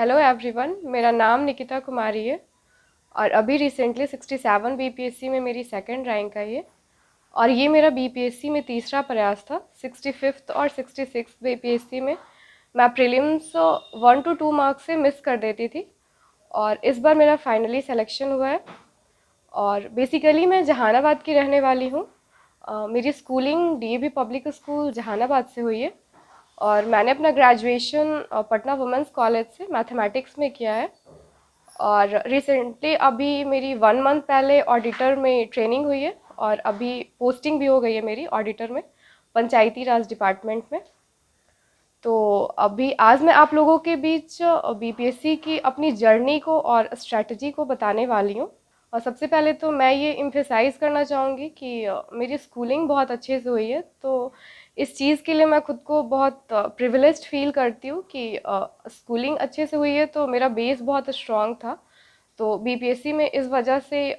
Hello everyone, मेरा नाम निकिता कुमारी है और अभी रिसेंटली 67 बीपीएससी में मेरी सेकंड रैंक आई है। और ये मेरा बीपीएससी में तीसरा प्रयास था। 65th और 66th बीपीएससी में मैं प्रीलिम्स 1 to 2 मार्क्स से मिस कर देती थी और इस बार मेरा फाइनली सिलेक्शन हुआ है। और बेसिकली मैं जहानाबाद की रहने वाली हूँ। मेरी schooling DAV public school Jahanabad से हुई है और मैंने अपना ग्रेजुएशन पटना वुमेंस कॉलेज से मैथमेटिक्स में किया है। और रिसेंटली अभी मेरी 1 मंथ पहले ऑडिटर में ट्रेनिंग हुई है और अभी पोस्टिंग भी हो गई है मेरी ऑडिटर में, पंचायती राज डिपार्टमेंट में। तो अभी आज मैं आप लोगों के बीच बीपीएससी की अपनी जर्नी को और स्ट्रैटेजी को बताने वाली हूँ। और सबसे पहले तो मैं ये एम्फेसाइज़ करना चाहूँगी कि मेरी स्कूलिंग बहुत अच्छे से हुई है। तो इस चीज़ के लिए मैं खुद को बहुत प्रिविलेज्ड फील करती हूँ कि स्कूलिंग अच्छे से हुई है, तो मेरा बेस बहुत स्ट्रॉन्ग था। तो बीपीएससी में इस वजह से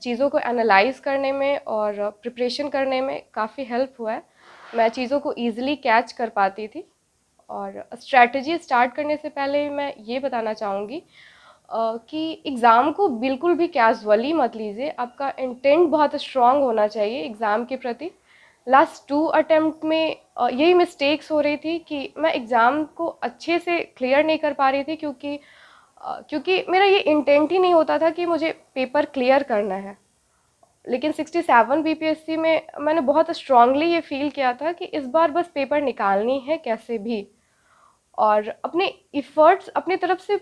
चीज़ों को एनालाइज करने में और प्रिपरेशन करने में काफ़ी हेल्प हुआ है। मैं चीज़ों को ईज़िली कैच कर पाती थी। और स्ट्रैटेजी स्टार्ट करने से पहले मैं ये बताना चाहूँगी कि एग्ज़ाम को बिल्कुल भी कैजुअली मत लीजिए। आपका इंटेंट बहुत स्ट्रॉन्ग होना चाहिए एग्ज़ाम के प्रति। लास्ट 2 अटेम्प्ट में यही मिस्टेक्स हो रही थी कि मैं एग्ज़ाम को अच्छे से क्लियर नहीं कर पा रही थी, क्योंकि मेरा ये इंटेंट ही नहीं होता था कि मुझे पेपर क्लियर करना है। लेकिन 67 बीपीएससी में मैंने बहुत स्ट्रांगली ये फील किया था कि इस बार बस पेपर निकालनी है कैसे भी। और अपने इफ़र्ट्स अपनी तरफ से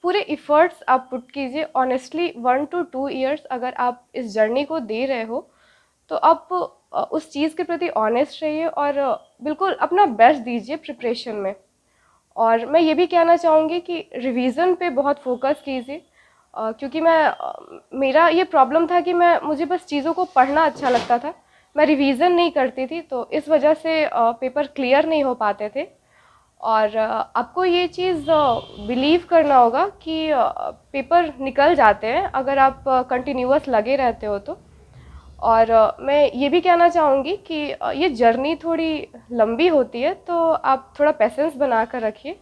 पूरे इफ़र्ट्स आप पुट कीजिए। ऑनेस्टली 1 to 2 ईयर्स अगर आप इस जर्नी को दे रहे हो तो आप उस चीज़ के प्रति ऑनेस्ट रहिए और बिल्कुल अपना बेस्ट दीजिए प्रिपरेशन में। और मैं ये भी कहना चाहूँगी कि रिवीज़न पे बहुत फोकस कीजिए, क्योंकि मेरा ये प्रॉब्लम था कि मुझे बस चीज़ों को पढ़ना अच्छा लगता था, मैं रिवीज़न नहीं करती थी, तो इस वजह से पेपर क्लियर नहीं हो पाते थे। और आपको ये चीज़ बिलीव करना होगा कि पेपर निकल जाते हैं अगर आप कंटिन्यूअस लगे रहते हो तो। और मैं ये भी कहना चाहूँगी कि ये जर्नी थोड़ी लंबी होती है, तो आप थोड़ा पेशेंस बना कर रखिए।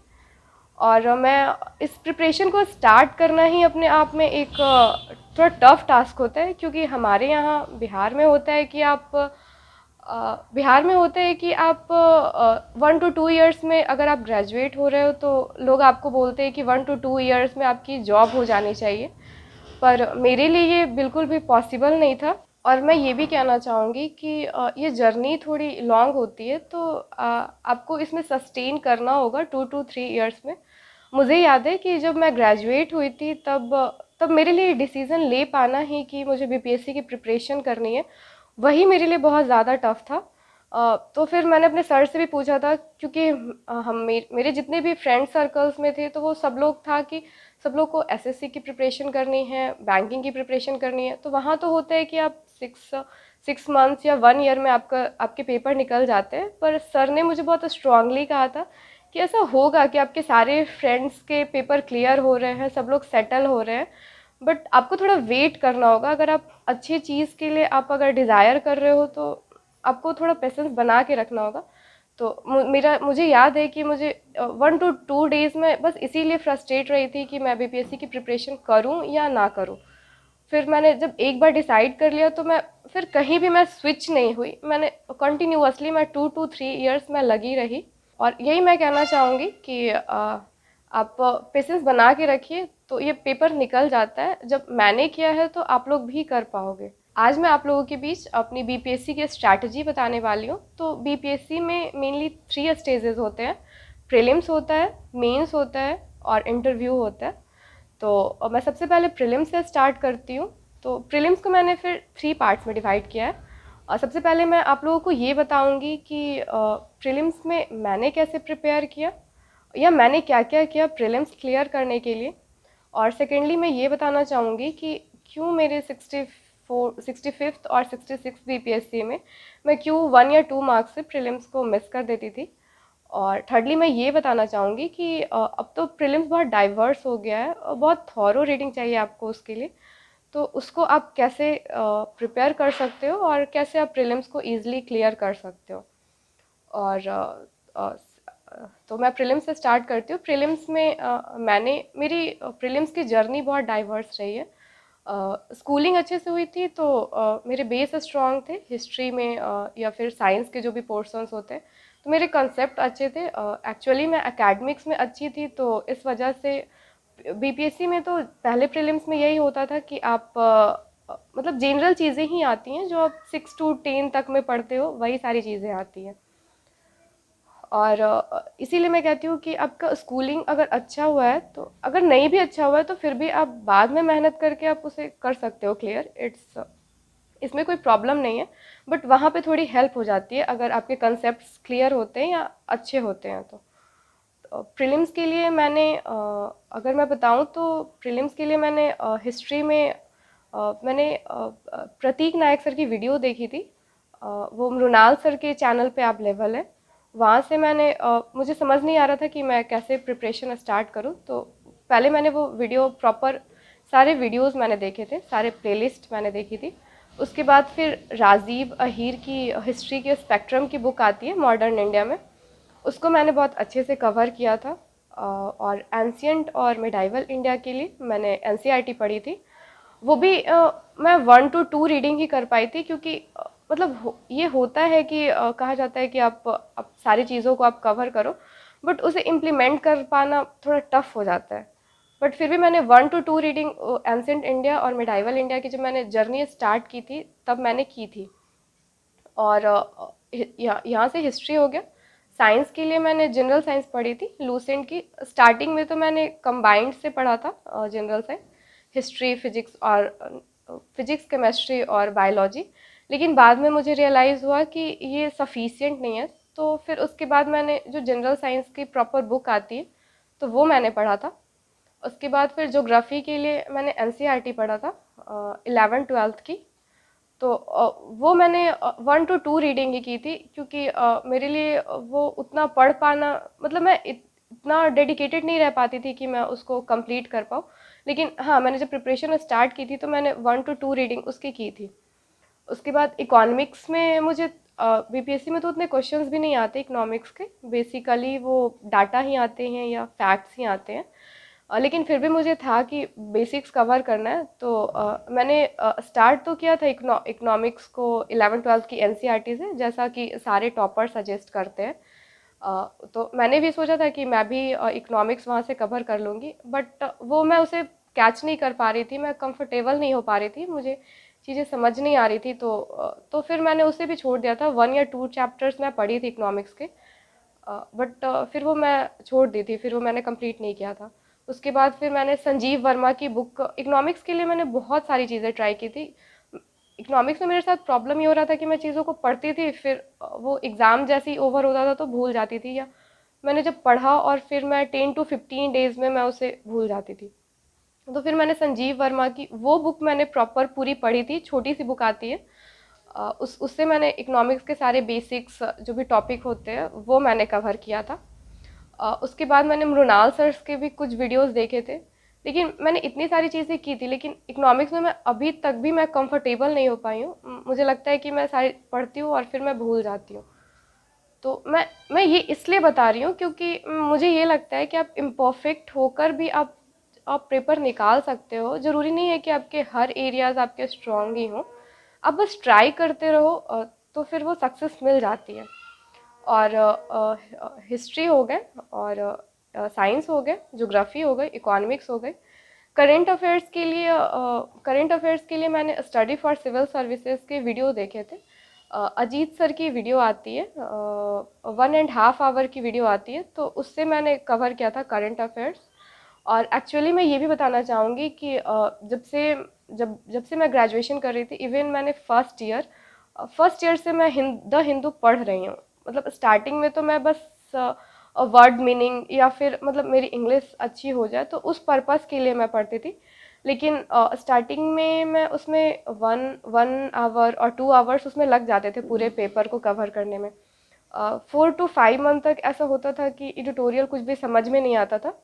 और मैं इस प्रिपरेशन को स्टार्ट करना ही अपने आप में एक थोड़ा टफ टास्क होता है, क्योंकि हमारे यहाँ बिहार में होता है कि आप 1 to 2 ईयर्स में अगर आप ग्रेजुएट हो रहे हो तो लोग आपको बोलते हैं कि 1 to 2 ईयर्स में आपकी जॉब हो जानी चाहिए। पर मेरे लिए ये बिल्कुल भी पॉसिबल नहीं था। और मैं ये भी कहना चाहूँगी कि ये जर्नी थोड़ी लॉन्ग होती है, तो आपको इसमें सस्टेन करना होगा 2 to 3 ईयर्स में। मुझे याद है कि जब मैं ग्रेजुएट हुई थी तब तब मेरे लिए डिसीज़न ले पाना ही कि मुझे बीपीएससी की प्रिपरेशन करनी है, वही मेरे लिए बहुत ज़्यादा टफ था। तो फिर मैंने अपने सर से भी पूछा था, क्योंकि मेरे जितने भी फ्रेंड सर्कल्स में थे तो वो सब लोग था कि सब लोग को एसएससी की प्रिपरेशन करनी है, बैंकिंग की प्रिपरेशन करनी है। तो वहाँ तो होता है कि आप 6 मंथ्स या 1 ईयर में आपके पेपर निकल जाते हैं। पर सर ने मुझे बहुत स्ट्रांगली कहा था कि ऐसा होगा कि आपके सारे फ्रेंड्स के पेपर क्लियर हो रहे हैं, सब लोग सेटल हो रहे हैं, बट आपको थोड़ा वेट करना होगा। अगर आप अच्छी चीज़ के लिए आप अगर डिज़ायर कर रहे हो तो आपको थोड़ा पेशेंस बना के रखना होगा। तो मुझे याद है कि मुझे 1 to 2 डेज़ में बस इसीलिए फ्रस्ट्रेट रही थी कि मैं बीपीएससी की प्रिपरेशन करूं या ना करूं। फिर मैंने जब एक बार डिसाइड कर लिया तो मैं फिर कहीं भी मैं स्विच नहीं हुई, मैंने कंटिन्यूअसली मैं 2 to 3 ईयर्स में लगी रही। और यही मैं कहना चाहूँगी कि आप पेशेंस बना के रखिए तो ये पेपर निकल जाता है। जब मैंने किया है तो आप लोग भी कर पाओगे। आज मैं आप लोगों के बीच अपनी बीपीएससी की स्ट्रैटेजी बताने वाली हूँ। तो बीपीएससी में मेनली 3 स्टेजेस होते हैं। प्रीलिम्स होता है, मेंस होता है और इंटरव्यू होता है। तो मैं सबसे पहले प्रीलिम्स से स्टार्ट करती हूँ। तो प्रीलिम्स को मैंने फिर 3 पार्ट्स में डिवाइड किया है। और सबसे पहले मैं आप लोगों को ये बताऊंगी कि प्रीलिम्स में मैंने कैसे प्रिपेयर किया या मैंने क्या क्या किया प्रीलिम्स क्लियर करने के लिए। और सेकेंडली मैं ये बताना चाहूँगी कि क्यों मेरे 65th और 66 बीपीएससी में मैं क्यों 1 या 2 मार्क्स से प्रीलिम्स को मिस कर देती थी। और थर्डली मैं ये बताना चाहूँगी कि अब तो प्रीलिम्स बहुत डाइवर्स हो गया है और बहुत थॉरो रीडिंग चाहिए आपको उसके लिए। तो उसको आप कैसे प्रिपेयर कर सकते हो और कैसे आप प्रीलिम्स को ईज़िली क्लियर कर सकते हो। और तो मैं प्रीलिम्स से स्टार्ट करती हूँ। प्रीलिम्स में मैंने मेरी प्रीलिम्स की जर्नी बहुत डाइवर्स रही है। स्कूलिंग अच्छे से हुई थी, तो मेरे बेस स्ट्रॉन्ग थे हिस्ट्री में, या फिर साइंस के जो भी पोर्शंस होते हैं, तो मेरे कंसेप्ट अच्छे थे। एक्चुअली मैं एकेडमिक्स में अच्छी थी, तो इस वजह से बीपीएससी में तो पहले प्रीलिम्स में यही होता था कि आप मतलब जनरल चीज़ें ही आती हैं जो आप 6 to 10 तक में पढ़ते हो, वही सारी चीज़ें आती हैं। और इसीलिए मैं कहती हूँ कि आपका स्कूलिंग अगर अच्छा हुआ है, तो अगर नहीं भी अच्छा हुआ है तो फिर भी आप बाद में मेहनत करके आप उसे कर सकते हो क्लियर। इसमें कोई प्रॉब्लम नहीं है, बट वहाँ पे थोड़ी हेल्प हो जाती है अगर आपके कंसेप्ट्स क्लियर होते हैं या अच्छे होते हैं तो। प्रीलिम्स के लिए मैंने अगर मैं बताऊँ तो प्रीलिम्स के लिए मैंने हिस्ट्री में मैंने प्रतीक नायक सर की वीडियो देखी थी। वो मृणाल सर के चैनल पे अवेलेबल है। वहाँ से मैंने मुझे समझ नहीं आ रहा था कि मैं कैसे प्रिपरेशन स्टार्ट करूँ, तो पहले मैंने वो वीडियो प्रॉपर सारे वीडियोस मैंने देखे थे, सारे प्लेलिस्ट मैंने देखी थी। उसके बाद फिर राजीव अहीर की हिस्ट्री के स्पेक्ट्रम की बुक आती है मॉडर्न इंडिया में, उसको मैंने बहुत अच्छे से कवर किया था। और एंशियंट और मिडाइवल इंडिया के लिए मैंने एनसीईआरटी पढ़ी थी। वो भी मैं 1 to 2 रीडिंग ही कर पाई थी, क्योंकि मतलब ये होता है कि कहा जाता है कि आप सारी चीज़ों को आप कवर करो, बट उसे इम्प्लीमेंट कर पाना थोड़ा टफ हो जाता है। बट फिर भी मैंने 1 to 2 रीडिंग एंशियंट इंडिया और मिडाइवल इंडिया की जब मैंने जर्नी स्टार्ट की थी तब मैंने की थी। और यहाँ से हिस्ट्री हो गया। साइंस के लिए मैंने जनरल साइंस पढ़ी थी लूसेंट की। स्टार्टिंग में तो मैंने कंबाइंड से पढ़ा था जनरल साइंस, हिस्ट्री, फिजिक्स और फिजिक्स, केमिस्ट्री और बायोलॉजी। लेकिन बाद में मुझे रियलाइज़ हुआ कि ये सफिशिएंट नहीं है, तो फिर उसके बाद मैंने जो जनरल साइंस की प्रॉपर बुक आती है तो वो मैंने पढ़ा था। उसके बाद फिर ज्योग्राफी के लिए मैंने एनसीईआरटी पढ़ा था 11th-12th की। तो वो मैंने 1 to 2 रीडिंग ही की थी, क्योंकि मेरे लिए वो उतना पढ़ पाना, मतलब मैं इतना डेडिकेटेड नहीं रह पाती थी कि मैं उसको कंप्लीट कर पाऊँ। लेकिन हाँ, मैंने जब प्रिपरेशन स्टार्ट की थी तो मैंने 1 to 2 रीडिंग उसकी की थी। उसके बाद इकोनॉमिक्स में मुझे बीपीएससी में तो उतने क्वेश्चंस भी नहीं आते इकोनॉमिक्स के, बेसिकली वो डाटा ही आते हैं या फैक्ट्स ही आते हैं। लेकिन फिर भी मुझे था कि बेसिक्स कवर करना है, तो मैंने स्टार्ट तो किया था इकोनॉमिक्स को 11th-12th की एनसीईआरटी से, जैसा कि सारे टॉपर सजेस्ट करते हैं। तो मैंने भी सोचा था कि मैं भी इकोनॉमिक्स वहाँ से कवर कर लूँगी, बट वो मैं उसे कैच नहीं कर पा रही थी, मैं कंफर्टेबल नहीं हो पा रही थी, मुझे चीज़ें समझ नहीं आ रही थी। तो फिर मैंने उसे भी छोड़ दिया था। 1 या 2 चैप्टर्स मैं पढ़ी थी इकोनॉमिक्स के, बट फिर वो मैं छोड़ दी थी, फिर वो मैंने कंप्लीट नहीं किया था। उसके बाद फिर मैंने संजीव वर्मा की बुक इकोनॉमिक्स के लिए मैंने बहुत सारी चीज़ें ट्राई की थी। इकोनॉमिक्स में मेरे साथ प्रॉब्लम ये हो रहा था कि मैं चीज़ों को पढ़ती थी, फिर वो एग्ज़ाम जैसे ही ओवर होता था तो भूल जाती थी, या मैंने जब पढ़ा और फिर मैं 10 to 15 डेज़ में मैं उसे भूल जाती थी। तो फिर मैंने संजीव वर्मा की वो बुक मैंने प्रॉपर पूरी पढ़ी थी, छोटी सी बुक आती है। उससे मैंने इकोनॉमिक्स के सारे बेसिक्स जो भी टॉपिक होते हैं वो मैंने कवर किया था। उसके बाद मैंने मृणाल सर के भी कुछ वीडियोस देखे थे। लेकिन मैंने इतनी सारी चीज़ें की थी, लेकिन इकोनॉमिक्स में मैं अभी तक भी मैं कंफर्टेबल नहीं हो पाई हूँ। मुझे लगता है कि मैं सारी पढ़ती हूँ और फिर मैं भूल जाती हूँ। तो मैं ये इसलिए बता रही हूँ क्योंकि मुझे ये लगता है कि आप इम्परफेक्ट होकर भी आप पेपर निकाल सकते हो। ज़रूरी नहीं है कि आपके हर एरियाज़ आपके स्ट्रॉन्ग ही हों। आप बस ट्राई करते रहो, तो फिर वो सक्सेस मिल जाती है। और हिस्ट्री हो गए, और साइंस हो गए, ज्योग्राफी हो गई, इकोनॉमिक्स हो गई। करंट अफेयर्स के लिए मैंने स्टडी फॉर सिविल सर्विसेज के वीडियो देखे थे। अजीत सर की वीडियो आती है, 1.5 आवर की वीडियो आती है, तो उससे मैंने कवर किया था करंट अफेयर्स। और एक्चुअली मैं ये भी बताना चाहूँगी कि जब से मैं ग्रेजुएशन कर रही थी, इवन मैंने फर्स्ट ईयर से मैं द हिंदू पढ़ रही हूँ। मतलब स्टार्टिंग में तो मैं बस वर्ड मीनिंग या फिर मतलब मेरी इंग्लिश अच्छी हो जाए तो उस पर्पस के लिए मैं पढ़ती थी। लेकिन स्टार्टिंग में मैं उसमें वन वन आवर और 2 आवर्स उसमें लग जाते थे पूरे पेपर को कवर करने में। 4 to 5 मंथ तक ऐसा होता था कि एडिटोरियल कुछ भी समझ में नहीं आता था।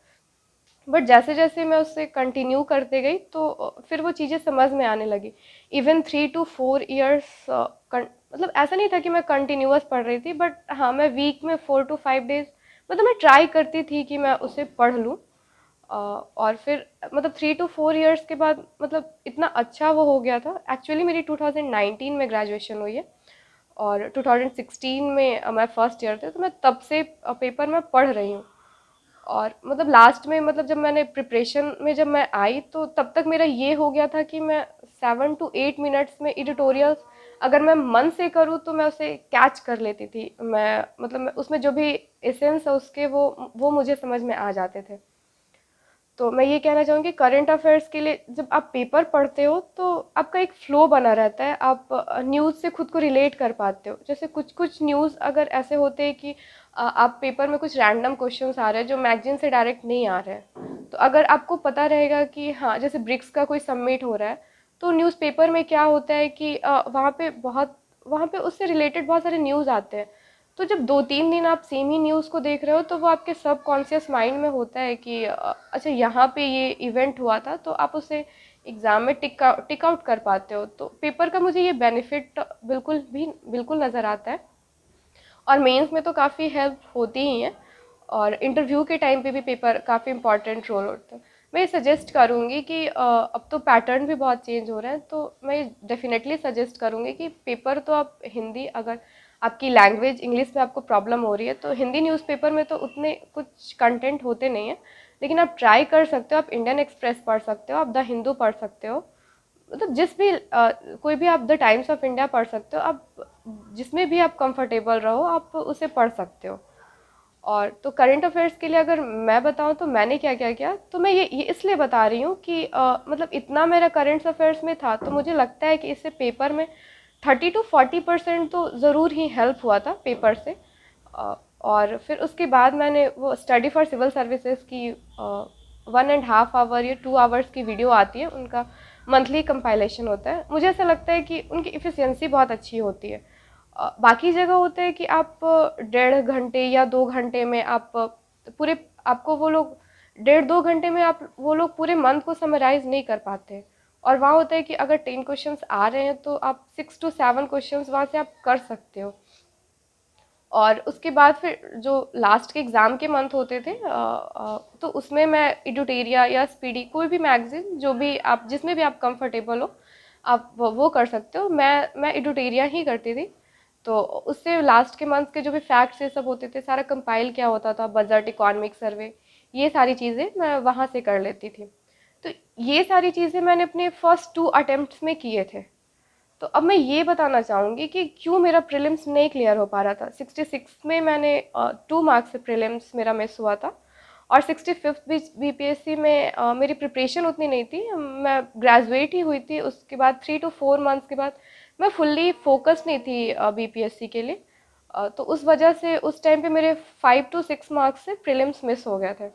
बट जैसे जैसे मैं उससे कंटिन्यू करते गई तो फिर वो चीज़ें समझ में आने लगी। इवन 3 to 4 ईयर्स मतलब ऐसा नहीं था कि मैं कंटिन्यूअस पढ़ रही थी, बट हाँ, मैं वीक में 4 to 5 डेज मतलब मैं ट्राई करती थी कि मैं उसे पढ़ लूँ। और फिर मतलब 3 to 4 इयर्स के बाद मतलब इतना अच्छा वो हो गया था। एक्चुअली मेरी 2019 में ग्रेजुएशन हुई है और 2016 में मैं फर्स्ट ईयर थे, तो मैं तब से पेपर में पढ़ रही हूँ। और मतलब लास्ट में मतलब जब मैंने प्रिपरेशन में जब मैं आई तो तब तक मेरा ये हो गया था कि मैं 7 to 8 मिनट्स में एडिटोरियल्स अगर मैं मन से करूँ तो मैं उसे कैच कर लेती थी। मैं मतलब मैं उसमें जो भी एसेंस है उसके वो मुझे समझ में आ जाते थे। तो मैं ये कहना चाहूँगी करंट अफेयर्स के लिए जब आप पेपर पढ़ते हो तो आपका एक फ्लो बना रहता है, आप न्यूज़ से खुद को रिलेट कर पाते हो। जैसे कुछ कुछ न्यूज़ अगर ऐसे होते हैं कि आप पेपर में कुछ रैंडम क्वेश्चंस आ रहे हैं जो मैगजीन से डायरेक्ट नहीं आ रहे हैं, तो अगर आपको पता रहेगा कि हाँ जैसे ब्रिक्स का कोई समिट हो रहा है तो न्यूज़पेपर में क्या होता है कि वहाँ पे उससे रिलेटेड बहुत सारे न्यूज़ आते हैं। तो जब 2-3 दिन आप सेम ही न्यूज़ को देख रहे हो तो वो आपके सबकॉन्शियस माइंड में होता है कि अच्छा यहाँ पे ये इवेंट हुआ था, तो आप उसे एग्ज़ाम में टिक आउट कर पाते हो। तो पेपर का मुझे ये बेनिफिट बिल्कुल नज़र आता है। और मेंस में तो काफ़ी हेल्प होती ही है, और इंटरव्यू के टाइम पे भी पेपर काफ़ी इंपॉर्टेंट रोल होता है। मैं ये सजेस्ट करूँगी कि अब तो पैटर्न भी बहुत चेंज हो रहे हैं, तो मैं डेफिनेटली सजेस्ट करूँगी कि पेपर तो आप हिंदी, अगर आपकी लैंग्वेज इंग्लिश में आपको प्रॉब्लम हो रही है तो हिंदी न्यूज़पेपर में तो उतने कुछ कंटेंट होते नहीं हैं, लेकिन आप ट्राई कर सकते हो। आप इंडियन एक्सप्रेस पढ़ सकते हो, आप द हिंदू पढ़ सकते हो, मतलब कोई भी, आप द टाइम्स ऑफ इंडिया पढ़ सकते हो। आप जिसमें भी आप कंफर्टेबल रहो आप उसे पढ़ सकते हो। और तो करंट अफेयर्स के लिए अगर मैं बताऊं तो मैंने क्या क्या किया, तो मैं ये इसलिए बता रही हूँ कि मतलब इतना मेरा करंट अफेयर्स में था तो मुझे लगता है कि इससे पेपर में 30 to 40% तो ज़रूर ही हेल्प हुआ था पेपर से। और फिर उसके बाद मैंने वो स्टडी फॉर सिविल सर्विसेज की 1.5 आवर या 2 आवर्स की वीडियो आती है, उनका मंथली कंपाइलेशन होता है। मुझे ऐसा लगता है कि उनकी इफ़िशियंसी बहुत अच्छी होती है। बाकी जगह होता है कि आप 1.5 घंटे या 2 घंटे में आप पूरे आपको वो लोग 1.5 2 घंटे में आप वो लोग पूरे मंथ को समराइज नहीं कर पाते। और वहाँ होता है कि अगर 10 क्वेश्चंस आ रहे हैं तो आप 6 to 7 क्वेश्चंस वहाँ से आप कर सकते हो। और उसके बाद फिर जो लास्ट के एग्ज़ाम के मंथ होते थे तो उसमें मैं एडुटेरिया या स्पीडी, कोई भी मैगज़ीन जो भी आप जिसमें भी आप कंफर्टेबल हो आप वो कर सकते हो। मैं एडुटेरिया ही करती थी। तो उससे लास्ट के मंथ के जो भी फैक्ट्स ये सब होते थे सारा कंपाइल किया होता था, बजट, इकोनॉमिक सर्वे, ये सारी चीज़ें मैं वहाँ से कर लेती थी। तो ये सारी चीज़ें मैंने अपने फर्स्ट 2 अटेम्प्ट्स में किए थे। तो अब मैं ये बताना चाहूँगी कि क्यों मेरा प्रीलिम्स नहीं क्लियर हो पा रहा था। 66 में मैंने 2 मार्क्स से प्रीलिम्स मेरा मिस हुआ था। और 65th बीपीएससी में मेरी प्रिपरेशन उतनी नहीं थी, मैं ग्रेजुएट ही हुई थी। उसके बाद 3 to 4 मंथ्स के बाद मैं फुल्ली फोकस नहीं थी बीपीएससी के लिए। तो उस वजह से उस टाइम पे मेरे 5 to 6 मार्क्स से प्रीलिम्स मिस हो गए थे।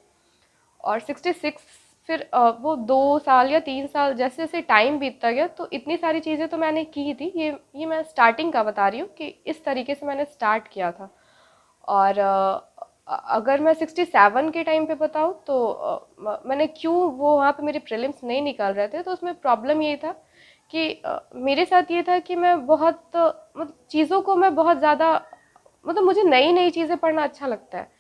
और 66 फिर वो 2 साल या 3 साल जैसे जैसे टाइम बीतता गया तो इतनी सारी चीज़ें तो मैंने की थी। ये मैं स्टार्टिंग का बता रही हूँ कि इस तरीके से मैंने स्टार्ट किया था। और अगर मैं 67 के टाइम पे बताऊँ तो मैंने क्यों वो वहाँ पे मेरे प्रीलिम्स नहीं निकल रहे थे, तो उसमें प्रॉब्लम ये था कि मेरे साथ ये था कि मैं बहुत मतलब चीज़ों को मैं बहुत ज़्यादा, मतलब मुझे नई नई चीज़ें पढ़ना अच्छा लगता है।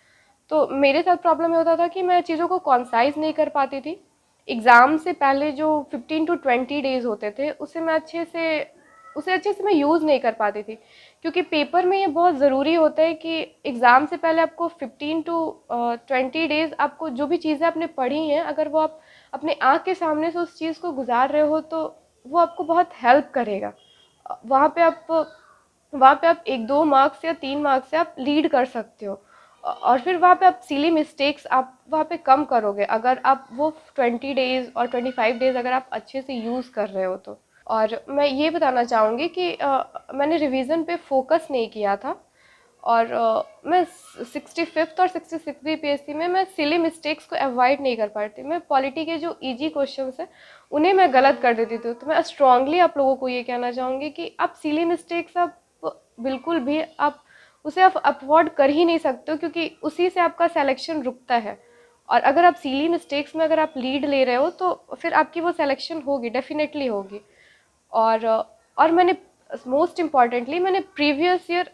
तो मेरे साथ प्रॉब्लम ये होता था कि मैं चीज़ों को कॉन्साइज़ नहीं कर पाती थी। एग्ज़ाम से पहले जो 15 to 20 डेज़ होते थे उसे अच्छे से मैं यूज़ नहीं कर पाती थी। क्योंकि पेपर में ये बहुत ज़रूरी होता है कि एग्ज़ाम से पहले आपको 15 to 20 डेज़ आपको जो भी चीज़ें आपने पढ़ी हैं अगर वो आप अपने आँख के सामने से उस चीज़ को गुज़ार रहे हो तो वो आपको बहुत हेल्प करेगा। वहाँ पे आप वहाँ पे आप 1-2 मार्क्स या 3 मार्क्स से आप लीड कर सकते हो। और फिर वहाँ पे आप सिली मिस्टेक्स आप वहाँ पे कम करोगे अगर आप वो 20 डेज़ और 25 डेज़ अगर आप अच्छे से यूज़ कर रहे हो तो। और मैं ये बताना चाहूँगी कि मैंने रिवीजन पे फोकस नहीं किया था। और मैं 65th और 66 बीपीएससी में मैं सिली मिस्टेक्स को अवॉइड नहीं कर पाती। मैं पॉलिटी के जो इजी क्वेश्चंस हैं उन्हें मैं गलत कर देती थी। तो मैं स्ट्रांगली आप लोगों को ये कहना चाहूँगी कि आप सिली मिस्टेक्स आप बिल्कुल भी आप अफोर्ड कर ही नहीं सकते हो, क्योंकि उसी से आपका सिलेक्शन रुकता है। और अगर आप सिली मिस्टेक्स में अगर आप लीड ले रहे हो तो फिर आपकी वो सिलेक्शन होगी, डेफिनेटली होगी। और मैंने मोस्ट इम्पॉर्टेंटली मैंने प्रीवियस ईयर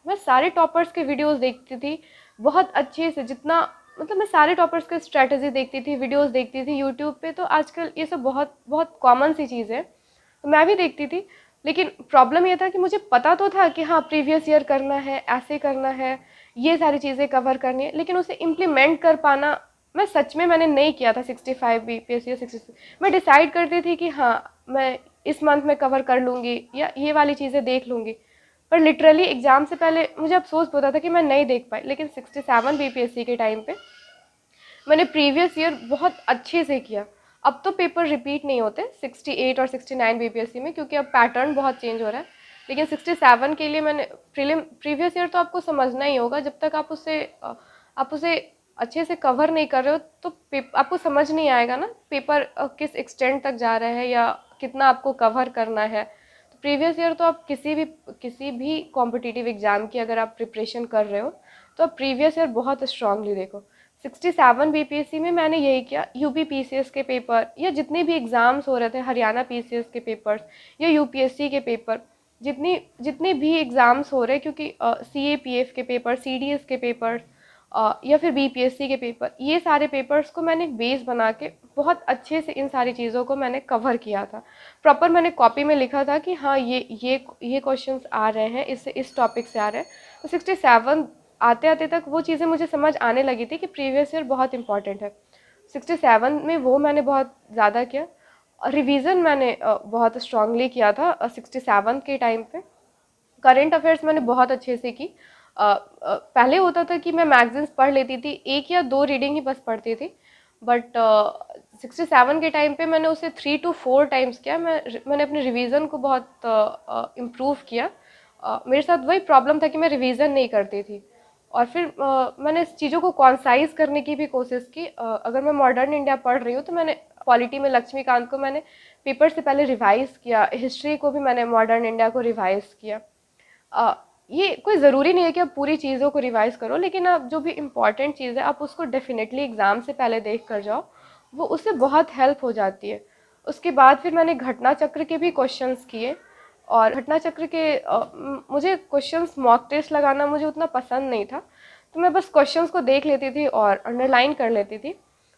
मैं सारे टॉपर्स के वीडियोस देखती थी बहुत अच्छे से, जितना मतलब मैं सारे टॉपर्स के स्ट्रेटजी देखती थी, वीडियोस देखती थी यूट्यूब पे। तो आजकल ये सब बहुत बहुत कॉमन सी चीज़ है, तो मैं भी देखती थी। लेकिन प्रॉब्लम ये था कि मुझे पता तो था कि हाँ प्रीवियस ईयर करना है, ऐसे करना है, ये सारी चीज़ें कवर करनी है, लेकिन उसे इम्प्लीमेंट कर पाना मैं सच में मैंने नहीं किया था। 65 बीपीएससी या 66 मैं डिसाइड करती थी कि हाँ मैं इस मंथ में कवर कर लूँगी या ये वाली चीज़ें देख लूँगी, पर लिटरली एग्ज़ाम से पहले मुझे अफसोस होता था कि मैं नहीं देख पाई। लेकिन 67 बीपीएससी के टाइम पे मैंने प्रीवियस ईयर बहुत अच्छे से किया। अब तो पेपर रिपीट नहीं होते 68 और 69 बीपीएससी में, क्योंकि अब पैटर्न बहुत चेंज हो रहा है। लेकिन 67 के लिए मैंने प्रीवियस ईयर तो आपको समझना ही होगा, जब तक आप उसे अच्छे से कवर नहीं कर रहे हो तो आपको समझ नहीं आएगा ना पेपर किस एक्सटेंट तक जा रहा है या कितना आपको कवर करना है। तो प्रीवियस ईयर तो आप किसी भी कॉम्पिटिटिव एग्ज़ाम की अगर आप प्रिपरेशन कर रहे हो तो आप प्रीवियस ईयर बहुत स्ट्रांगली देखो। 67 बीपीएससी में मैंने यही किया। यूपी पीसीएस के पेपर या जितने भी एग्ज़ाम्स हो रहे थे, हरियाणा पीसीएस के पेपर्स या यूपीएससी के पेपर, जितने भी एग्ज़ाम्स हो रहे, क्योंकि सीएपीएफ के पेपर, सीडीएस के पेपर या फिर बीपीएससी के पेपर, ये सारे पेपर्स को मैंने बेस बना के बहुत अच्छे से इन सारी चीज़ों को मैंने कवर किया था। प्रॉपर मैंने कॉपी में लिखा था कि हाँ ये क्वेश्चंस आ रहे हैं, इससे इस टॉपिक से आ रहे हैं। तो 67 आते आते तक वो चीज़ें मुझे समझ आने लगी थी कि प्रीवियस ईयर बहुत इंपॉर्टेंट है। 67 में वो मैंने बहुत ज़्यादा किया। रिवीजन मैंने बहुत स्ट्रांगली किया था 67 के टाइम पे। करंट अफेयर्स मैंने बहुत अच्छे से की। पहले होता था कि मैं मैगजीन्स पढ़ लेती थी, एक या दो रीडिंग ही बस पढ़ती थी, बट 67 के टाइम पे मैंने उसे 3 to 4 टाइम्स किया। मैंने अपने रिवीजन को बहुत इम्प्रूव किया। मेरे साथ वही प्रॉब्लम था कि मैं रिवीजन नहीं करती थी। और फिर मैंने इस चीज़ों को कॉन्साइज करने की भी कोशिश की। अगर मैं मॉडर्न इंडिया पढ़ रही हूँ तो मैंने पॉलिटी में लक्ष्मीकांत को मैंने पेपर से पहले रिवाइज़ किया, हिस्ट्री को भी मैंने मॉडर्न इंडिया को रिवाइज़ किया। अ, ये कोई ज़रूरी नहीं है कि आप पूरी चीज़ों को रिवाइज़ करो, लेकिन आप जो भी इम्पॉर्टेंट चीज़ है आप उसको डेफिनेटली एग्ज़ाम से पहले देख कर जाओ, वो उससे बहुत हेल्प हो जाती है। उसके बाद फिर मैंने घटना चक्र के भी क्वेश्चंस किए। और घटना चक्र के मुझे क्वेश्चंस मॉक टेस्ट लगाना मुझे उतना पसंद नहीं था, तो मैं बस क्वेश्चंस को देख लेती थी और अंडरलाइन कर लेती थी।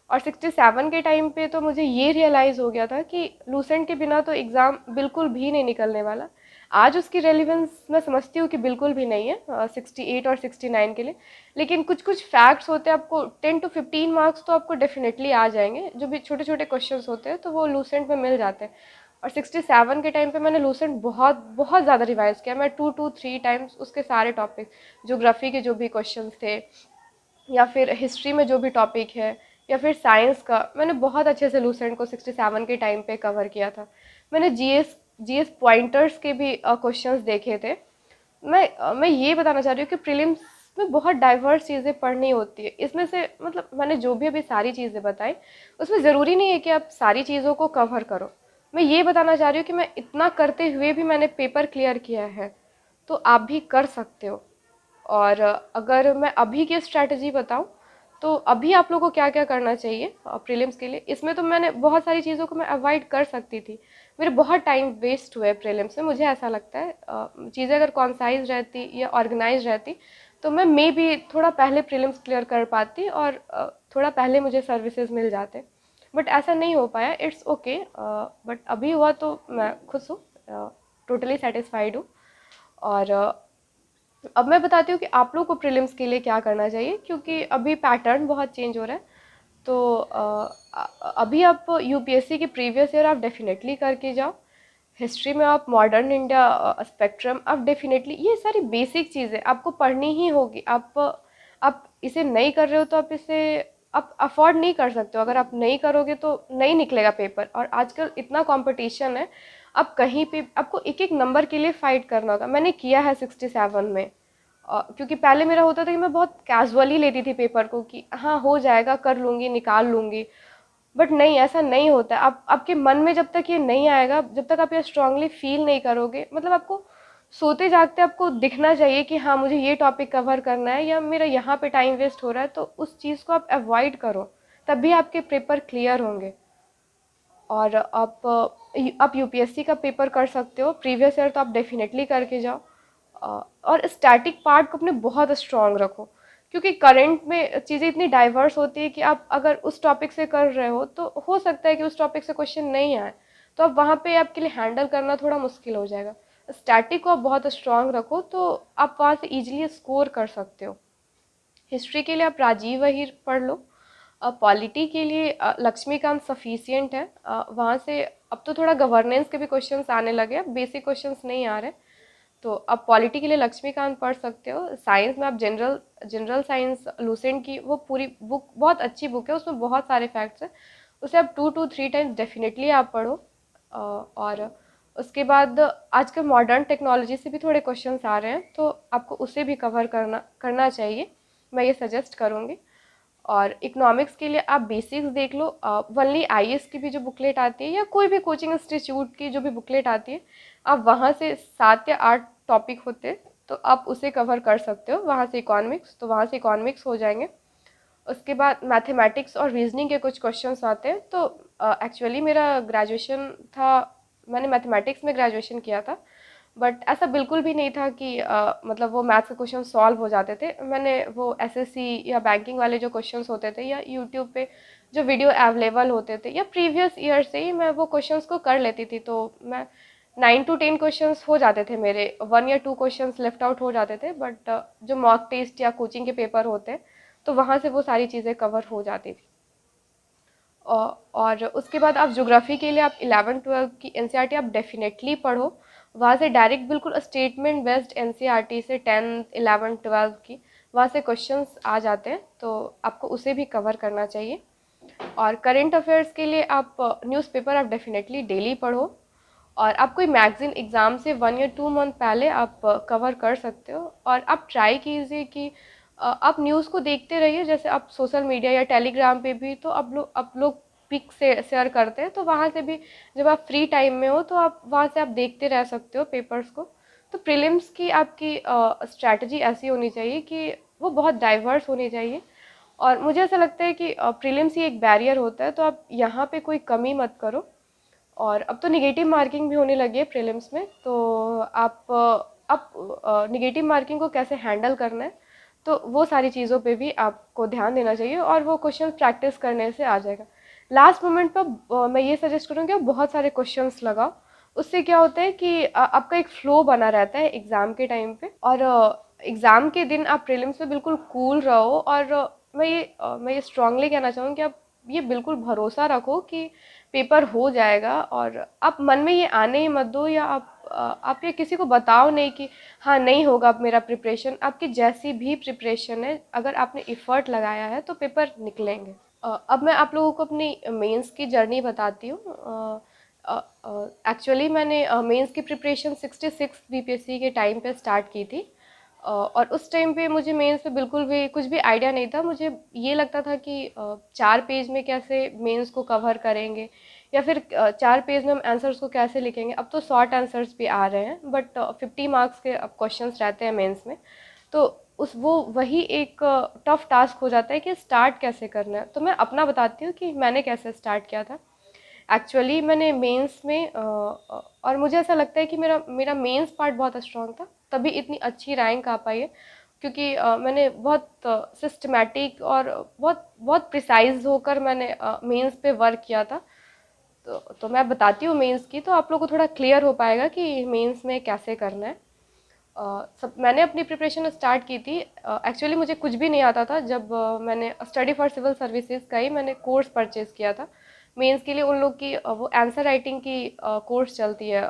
और 67 के टाइम पे तो मुझे ये रियलाइज़ हो गया था कि लूसेंट के बिना तो एग्ज़ाम बिल्कुल भी नहीं निकलने वाला। आज उसकी रेलिवेंस मैं समझती हूँ कि बिल्कुल भी नहीं है 68 और 69 के लिए। लेकिन कुछ कुछ फैक्ट्स होते हैं, आपको 10 to 15 मार्क्स तो आपको डेफिनेटली आ जाएंगे। जो भी छोटे छोटे क्वेश्चंस होते हैं तो वो लूसेंट में मिल जाते हैं। और 67 के टाइम पे मैंने लूसेंट बहुत बहुत ज़्यादा रिवाइज़ किया। मैं 2 to 3 टाइम्स उसके सारे टॉपिक, ज्योग्राफी के जो भी क्वेश्चंस थे या फिर हिस्ट्री में जो भी टॉपिक है या फिर साइंस का, मैंने बहुत अच्छे से लूसेंट को 67 के टाइम पे कवर किया था। मैंने जीएस पॉइंटर्स के भी क्वेश्चंस देखे थे। मैं ये बताना चाह रही हूँ कि प्रीलिम्स में बहुत डाइवर्स चीज़ें पढ़नी होती है। इसमें से मतलब मैंने जो भी अभी सारी चीज़ें बताई, उसमें ज़रूरी नहीं है कि आप सारी चीज़ों को कवर करो। मैं ये बताना चाह रही हूँ कि मैं इतना करते हुए भी मैंने पेपर क्लियर किया है, तो आप भी कर सकते हो। और अगर मैं अभी की स्ट्रैटेजी बताऊं तो अभी आप लोगों को क्या क्या करना चाहिए प्रीलिम्स के लिए, इसमें तो मैंने बहुत सारी चीज़ों को मैं अवॉइड कर सकती थी। मेरे बहुत टाइम वेस्ट हुए प्रीलिम्स में, मुझे ऐसा लगता है। चीज़ें अगर कॉन्साइज रहती या ऑर्गेनाइज रहती तो मैं मे भी थोड़ा पहले प्रीलिम्स क्लियर कर पाती और थोड़ा पहले मुझे सर्विसेज मिल जाते। बट ऐसा नहीं हो पाया, इट्स ओके। बट अभी हुआ तो मैं खुश हूँ, टोटली सेटिस्फाइड हूँ। और अब मैं बताती हूँ कि आप लोग को प्रीलिम्स के लिए क्या करना चाहिए, क्योंकि अभी पैटर्न बहुत चेंज हो रहा है। तो अभी आप यूपीएससी के प्रीवियस ईयर आप डेफिनेटली करके जाओ। हिस्ट्री में आप मॉडर्न इंडिया, स्पेक्ट्रम, आप डेफिनेटली ये सारी बेसिक चीज़ें आपको पढ़नी ही होगी। आप इसे नहीं कर रहे हो तो आप इसे आप अफोर्ड नहीं कर सकते हो। अगर आप नहीं करोगे तो नहीं निकलेगा पेपर। और आजकल इतना कंपटीशन है, आप कहीं पे आपको एक एक नंबर के लिए फ़ाइट करना होगा। मैंने किया है 67 में। क्योंकि पहले मेरा होता था कि मैं बहुत कैजुअली लेती थी पेपर को कि हाँ हो जाएगा, कर लूँगी, निकाल लूँगी। बट नहीं, ऐसा नहीं होता है। आप आपके मन में जब तक ये नहीं आएगा, जब तक आप ये स्ट्रांगली फील नहीं करोगे, मतलब आपको सोते जागते आपको दिखना चाहिए कि हाँ मुझे ये टॉपिक कवर करना है या मेरा यहाँ पे टाइम वेस्ट हो रहा है, तो उस चीज़ को आप अवॉइड करो, तभी आपके पेपर क्लियर होंगे। और आप यूपीएससी का पेपर कर सकते हो प्रीवियस ईयर, तो आप डेफिनेटली करके जाओ। और स्टैटिक पार्ट को अपने बहुत स्ट्रांग रखो, क्योंकि करंट में चीज़ें इतनी डाइवर्स होती है कि आप अगर उस टॉपिक से कर रहे हो तो हो सकता है कि उस टॉपिक से क्वेश्चन नहीं आए, तो अब वहाँ पे आपके लिए हैंडल करना थोड़ा मुश्किल हो जाएगा। स्टैटिक को आप बहुत स्ट्रांग रखो तो आप वहाँ से इजीली स्कोर कर सकते हो। हिस्ट्री के लिए आप राजीव अहीर पढ़ लो। पॉलिटी के लिए लक्ष्मीकांत सफिशिएंट है। वहाँ से अब तो थोड़ा गवर्नेंस के भी क्वेश्चंस आने लगे, अब बेसिक क्वेश्चंस नहीं आ रहे, तो अब पॉलिटी के लिए लक्ष्मीकांत पढ़ सकते हो। साइंस में आप जनरल जनरल साइंस लूसेंट की वो पूरी बुक बहुत अच्छी बुक है, उसमें बहुत सारे फैक्ट्स हैं, उसे आप 2 to 3 टाइम्स डेफिनेटली आप पढ़ो। और उसके बाद आजकल मॉडर्न टेक्नोलॉजी से भी थोड़े क्वेश्चंस आ रहे हैं, तो आपको उसे भी कवर करना चाहिए, मैं ये सजेस्ट करूँगी। और इकोनॉमिक्स के लिए आप बेसिक्स देख लो। वनली आईएएस की भी जो बुकलेट आती है या कोई भी कोचिंग इंस्टीट्यूट की जो भी बुकलेट आती है, आप वहाँ से 7 या 8 टॉपिक होते हैं, तो आप उसे कवर कर सकते हो। वहाँ से इकोनॉमिक्स, तो वहाँ से इकोनॉमिक्स हो जाएंगे। उसके बाद मैथमेटिक्स और रीजनिंग के कुछ क्वेश्चंस आते हैं, तो एक्चुअली मेरा ग्रेजुएशन था, मैंने मैथमेटिक्स में ग्रेजुएशन किया था, बट ऐसा बिल्कुल भी नहीं था कि मतलब वो मैथ्स के क्वेश्चन सॉल्व हो जाते थे। मैंने वो एसएससी या बैंकिंग वाले जो क्वेश्चंस होते थे या यूट्यूब पे जो वीडियो अवेलेबल होते थे या प्रीवियस ईयर से ही मैं वो क्वेश्चंस को कर लेती थी, तो मैं 9 to 10 क्वेश्चंस हो जाते थे मेरे, 1 या 2 क्वेश्चंस लेफ्ट आउट हो जाते थे, बट जो मॉक टेस्ट या कोचिंग के पेपर होते हैं तो वहाँ से वो सारी चीज़ें कवर हो जाती थी। और उसके बाद आप ज्योग्राफी के लिए आप 11-12 की एनसीईआरटी आप डेफिनेटली पढ़ो। वहाँ से डायरेक्ट बिल्कुल स्टेटमेंट बेस्ड एनसीईआरटी से 10th 11th 12th की वहाँ से क्वेश्चंस आ जाते हैं, तो आपको उसे भी कवर करना चाहिए। और करंट अफेयर्स के लिए आप न्यूज़पेपर आप डेफिनेटली डेली पढ़ो, और आप कोई मैगज़ीन एग्ज़ाम से 1 या 2 मंथ पहले आप कवर कर सकते हो। और आप ट्राई कीजिए कि आप न्यूज़ को देखते रहिए, जैसे आप सोशल मीडिया या टेलीग्राम पे भी तो आप लोग पिक से शेयर करते हैं, तो वहाँ से भी जब आप फ्री टाइम में हो तो आप वहाँ से आप देखते रह सकते हो पेपर्स को। तो प्रीलिम्स की आपकी स्ट्रैटेजी ऐसी होनी चाहिए कि वो बहुत डाइवर्स होनी चाहिए, और मुझे ऐसा लगता है कि प्रीलिम्स ही एक बैरियर होता है, तो आप यहाँ पे कोई कमी मत करो। और अब तो निगेटिव मार्किंग भी होने लगी है प्रीलिम्स में, तो आप निगेटिव मार्किंग को कैसे हैंडल करना है, तो वो सारी चीज़ों पे भी आपको ध्यान देना चाहिए, और वो क्वेश्चन प्रैक्टिस करने से आ जाएगा। लास्ट मोमेंट पर मैं ये सजेस्ट करूँगी आप बहुत सारे क्वेश्चंस लगाओ। उससे क्या होता है कि आपका एक फ्लो बना रहता है एग्ज़ाम के टाइम पे, और एग्ज़ाम के दिन आप प्रीलिम्स में बिल्कुल कूल रहो। और मैं ये स्ट्रांगली कहना चाहूँगी कि आप ये बिल्कुल भरोसा रखो कि पेपर हो जाएगा, और आप मन में ये आने ही मत दो, या आप ये किसी को बताओ नहीं कि हाँ नहीं होगा अब मेरा प्रिपरेशन। आपकी जैसी भी प्रिपरेशन है, अगर आपने एफर्ट लगाया है तो पेपर निकलेंगे। अब मैं आप लोगों को अपनी मेंस की जर्नी बताती हूँ। एक्चुअली मैंने मेंस की प्रिपरेशन 66 बीपीएससी के टाइम पे स्टार्ट की थी। और उस टाइम पे मुझे मेंस पे बिल्कुल भी कुछ भी आइडिया नहीं था। मुझे ये लगता था कि 4 पेज में कैसे मेंस को कवर करेंगे, या फिर 4 पेज में हम आंसर्स को कैसे लिखेंगे। अब तो शॉर्ट आंसर्स भी आ रहे हैं, बट 50 मार्क्स के अब क्वेश्चंस रहते हैं मेंस में, तो वही एक टफ टास्क हो जाता है कि स्टार्ट कैसे करना है। तो मैं अपना बताती हूँ कि मैंने कैसे स्टार्ट किया था। एक्चुअली मैंने मेंस में और मुझे ऐसा लगता है कि मेरा मेरा मेंस पार्ट बहुत स्ट्रांग था, तभी इतनी अच्छी रैंक आ पाई है, क्योंकि मैंने बहुत सिस्टमैटिक और बहुत बहुत प्रिसाइज होकर मैंने मेंस पे वर्क किया था। तो मैं बताती हूँ मेंस की, तो आप लोगों को थोड़ा क्लियर हो पाएगा कि मेंस में कैसे करना है। सब मैंने अपनी प्रिपरेशन स्टार्ट की थी। एक्चुअली मुझे कुछ भी नहीं आता था, जब मैंने स्टडी फॉर सिविल सर्विसेज का ही मैंने कोर्स परचेज़ किया था। मेंस के लिए उन लोग की वो आंसर राइटिंग की कोर्स चलती है,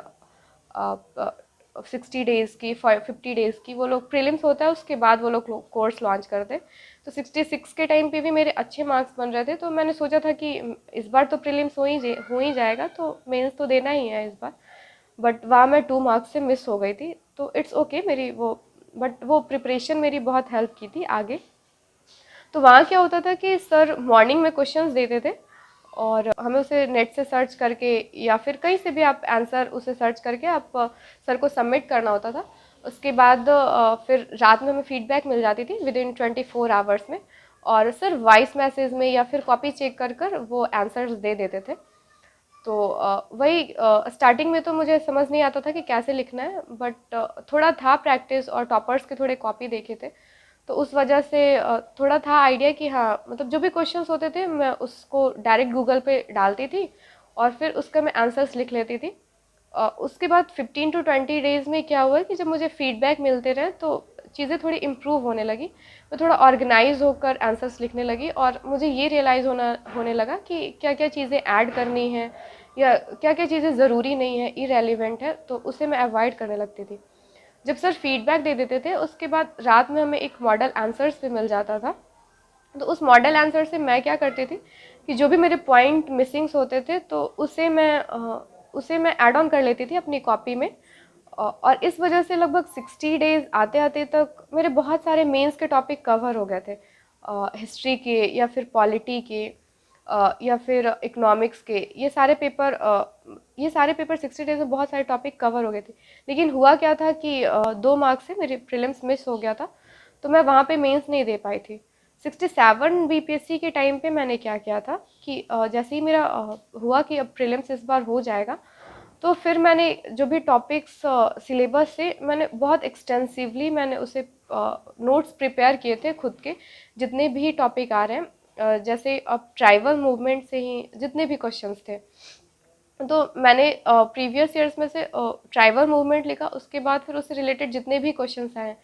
60 डेज़ की, 50 डेज़ की, वो लोग प्रीलिम्स होता है उसके बाद वो लोग कोर्स लॉन्च करते हैं। तो 66 के टाइम पे भी मेरे अच्छे मार्क्स बन रहे थे, तो मैंने सोचा था कि इस बार तो प्रीलिम्स हो ही जाएगा, तो मेंस तो देना ही है इस बार। बट वहाँ मैं 2 मार्क्स से मिस हो गई थी, तो इट्स ओके मेरी वो, बट वो प्रिपरेशन मेरी बहुत हेल्प की थी आगे। तो वहाँ क्या होता था कि सर मॉर्निंग में क्वेश्चंस देते थे, और हमें उसे नेट से सर्च करके या फिर कहीं से भी आप आंसर उसे सर्च करके आप सर को सबमिट करना होता था। उसके बाद फिर रात में हमें फीडबैक मिल जाती थी विद इन 24 आवर्स में, और सर वॉइस मैसेज में या फिर कॉपी चेक कर कर वो आंसर्स दे देते थे। तो वही स्टार्टिंग में तो मुझे समझ नहीं आता था कि कैसे लिखना है, बट थोड़ा था प्रैक्टिस और टॉपर्स के थोड़े कॉपी देखे थे, तो उस वजह से थोड़ा था आइडिया कि हाँ, मतलब जो भी क्वेश्चंस होते थे मैं उसको डायरेक्ट गूगल पे डालती थी और फिर उसका मैं आंसर्स लिख लेती थी। उसके बाद 15 to 20 डेज़ में क्या हुआ कि जब मुझे फीडबैक मिलते रहे तो चीज़ें थोड़ी इम्प्रूव होने लगी। मैं थोड़ा ऑर्गेनाइज होकर आंसर्स लिखने लगी और मुझे ये रियलाइज़ होने लगा कि क्या क्या चीज़ें ऐड करनी है या क्या क्या चीज़ें ज़रूरी नहीं है, इरेलीवेंट है, तो उसे मैं अवॉइड करने लगती थी। जब सर फीडबैक दे देते थे उसके बाद रात में हमें एक मॉडल आंसर्स भी मिल जाता था, तो उस मॉडल आंसर से मैं क्या करती थी कि जो भी मेरे पॉइंट मिसिंग्स होते थे तो उसे मैं ऐड ऑन कर लेती थी अपनी कॉपी में। और इस वजह से लगभग 60 डेज आते आते तक मेरे बहुत सारे मेंस के टॉपिक कवर हो गए थे, हिस्ट्री के या फिर पॉलिटी के, या फिर इकोनॉमिक्स के। ये सारे पेपर 60 डेज में बहुत सारे टॉपिक कवर हो गए थे। लेकिन हुआ क्या था कि 2 मार्क्स से मेरे प्रीलिम्स मिस हो गया था, तो मैं वहाँ पे मेंस नहीं दे पाई थी। 67 बीपीएससी के टाइम पे मैंने क्या किया था कि जैसे ही मेरा हुआ कि अब प्रीलिम्स इस बार हो जाएगा, तो फिर मैंने जो भी टॉपिक्स सिलेबस से मैंने बहुत एक्सटेंसिवली मैंने उसे नोट्स प्रिपेयर किए थे खुद के, जितने भी टॉपिक आ रहे हैं। जैसे अब ट्राइबल मूवमेंट से ही जितने भी क्वेश्चंस थे, तो मैंने प्रीवियस ईयर्स में से ट्राइबल मूवमेंट लिखा, उसके बाद फिर उससे रिलेटेड जितने भी क्वेश्चंस आए,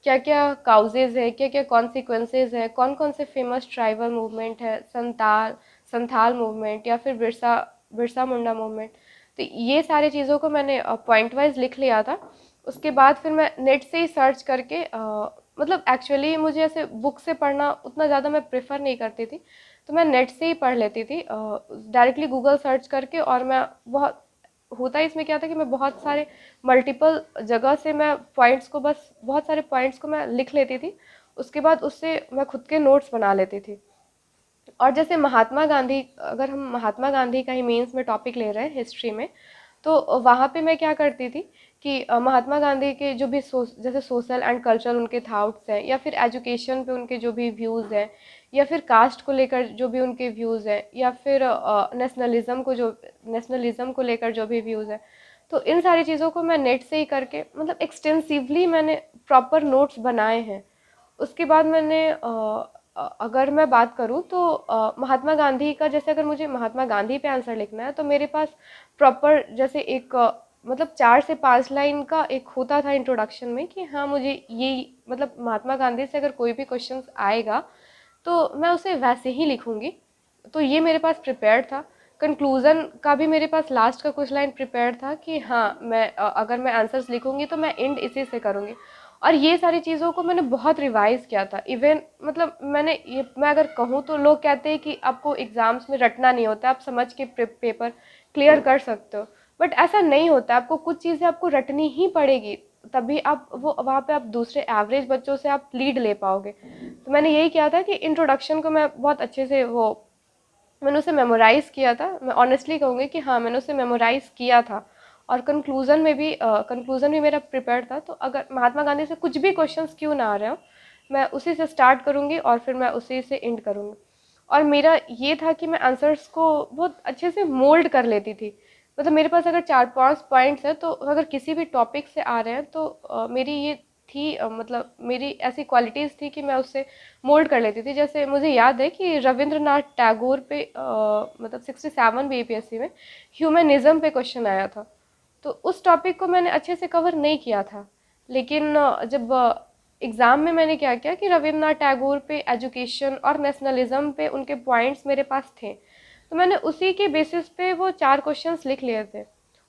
क्या क्या काउजेज है, क्या क्या कॉन्सिक्वेंसेज है, कौन कौन से फेमस ट्राइबल मूवमेंट है, संथाल मूवमेंट या फिर बिरसा बिरसा मुंडा मूवमेंट। तो ये सारी चीज़ों को मैंने पॉइंट वाइज लिख लिया था। उसके बाद फिर मैं नेट से ही सर्च करके मतलब एक्चुअली मुझे ऐसे बुक से पढ़ना उतना ज़्यादा मैं प्रेफर नहीं करती थी, तो मैं नेट से ही पढ़ लेती थी डायरेक्टली गूगल सर्च करके। और मैं बहुत होता इसमें क्या था कि मैं बहुत सारे मल्टीपल जगह से मैं पॉइंट्स को बस बहुत सारे पॉइंट्स को मैं लिख लेती थी, उसके बाद उससे मैं खुद के नोट्स बना लेती थी। और जैसे महात्मा गांधी, अगर हम महात्मा गांधी का ही मेंस में टॉपिक ले रहे हैं हिस्ट्री में, तो वहाँ पे मैं क्या करती थी कि महात्मा गांधी के जो भी जैसे सोशल एंड कल्चरल उनके थाट्स हैं, या फिर एजुकेशन पे उनके जो भी व्यूज़ हैं, या फिर कास्ट को लेकर जो भी उनके व्यूज़ हैं, या फिर नेशनलिज्म को लेकर जो भी व्यूज़ हैं, तो इन सारी चीज़ों को मैं नेट से ही करके मतलब एक्सटेंसिवली मैंने प्रॉपर नोट्स बनाए हैं। उसके बाद मैंने अगर मैं बात करूँ तो महात्मा गांधी का, जैसे अगर मुझे महात्मा गांधी पे आंसर लिखना है तो मेरे पास प्रॉपर जैसे एक मतलब 4 से 5 लाइन का एक होता था इंट्रोडक्शन में कि हाँ मुझे ये मतलब महात्मा गांधी से अगर कोई भी क्वेश्चन आएगा तो मैं उसे वैसे ही लिखूंगी। तो ये मेरे पास प्रिपेयर्ड था। कंक्लूज़न का भी मेरे पास लास्ट का कुछ लाइन प्रिपेयर्ड था कि हाँ मैं अगर मैं आंसर्स लिखूंगी तो मैं एंड इसी से करूँगी। और ये सारी चीज़ों को मैंने बहुत रिवाइज़ किया था। इवन मतलब मैं अगर कहूँ तो लोग कहते हैं कि आपको एग्ज़ाम्स में रटना नहीं होता, आप समझ के पेपर क्लियर कर सकते हो, बट ऐसा नहीं होता। आपको कुछ चीज़ें आपको रटनी ही पड़ेगी, तभी आप वो वहाँ पे आप दूसरे एवरेज बच्चों से आप लीड ले पाओगे। तो मैंने यही किया था कि इंट्रोडक्शन को मैं बहुत अच्छे से वो मैंने उसे मेमोराइज़ किया था। मैं ऑनेस्टली कहूँगी कि हाँ, मैंने उसे मेमोराइज़ किया था। और कंक्लूज़न भी मेरा प्रिपेयर्ड था। तो अगर महात्मा गांधी से कुछ भी क्वेश्चंस क्यों ना आ रहे हो, मैं उसी से स्टार्ट करूँगी और फिर मैं उसी से एंड करूँगी। और मेरा ये था कि मैं आंसर्स को बहुत अच्छे से मोल्ड कर लेती थी। मतलब मेरे पास अगर 4-5 पॉइंट्स हैं, तो अगर किसी भी टॉपिक से आ रहे हैं तो मेरी ये थी मतलब मेरी ऐसी क्वालिटीज़ थी कि मैं उससे मोल्ड कर लेती थी। जैसे मुझे याद है कि रविंद्रनाथ टैगोर पे मतलब 67 बीपीएससी में ह्यूमनिज्म पे क्वेश्चन आया था। तो उस टॉपिक को मैंने अच्छे से कवर नहीं किया था, लेकिन जब एग्ज़ाम में मैंने क्या किया कि रविंद्रनाथ टैगोर पे एजुकेशन और नेशनलिज्म पे उनके पॉइंट्स मेरे पास थे, तो मैंने उसी के बेसिस पे वो 4 क्वेश्चंस लिख लिए थे।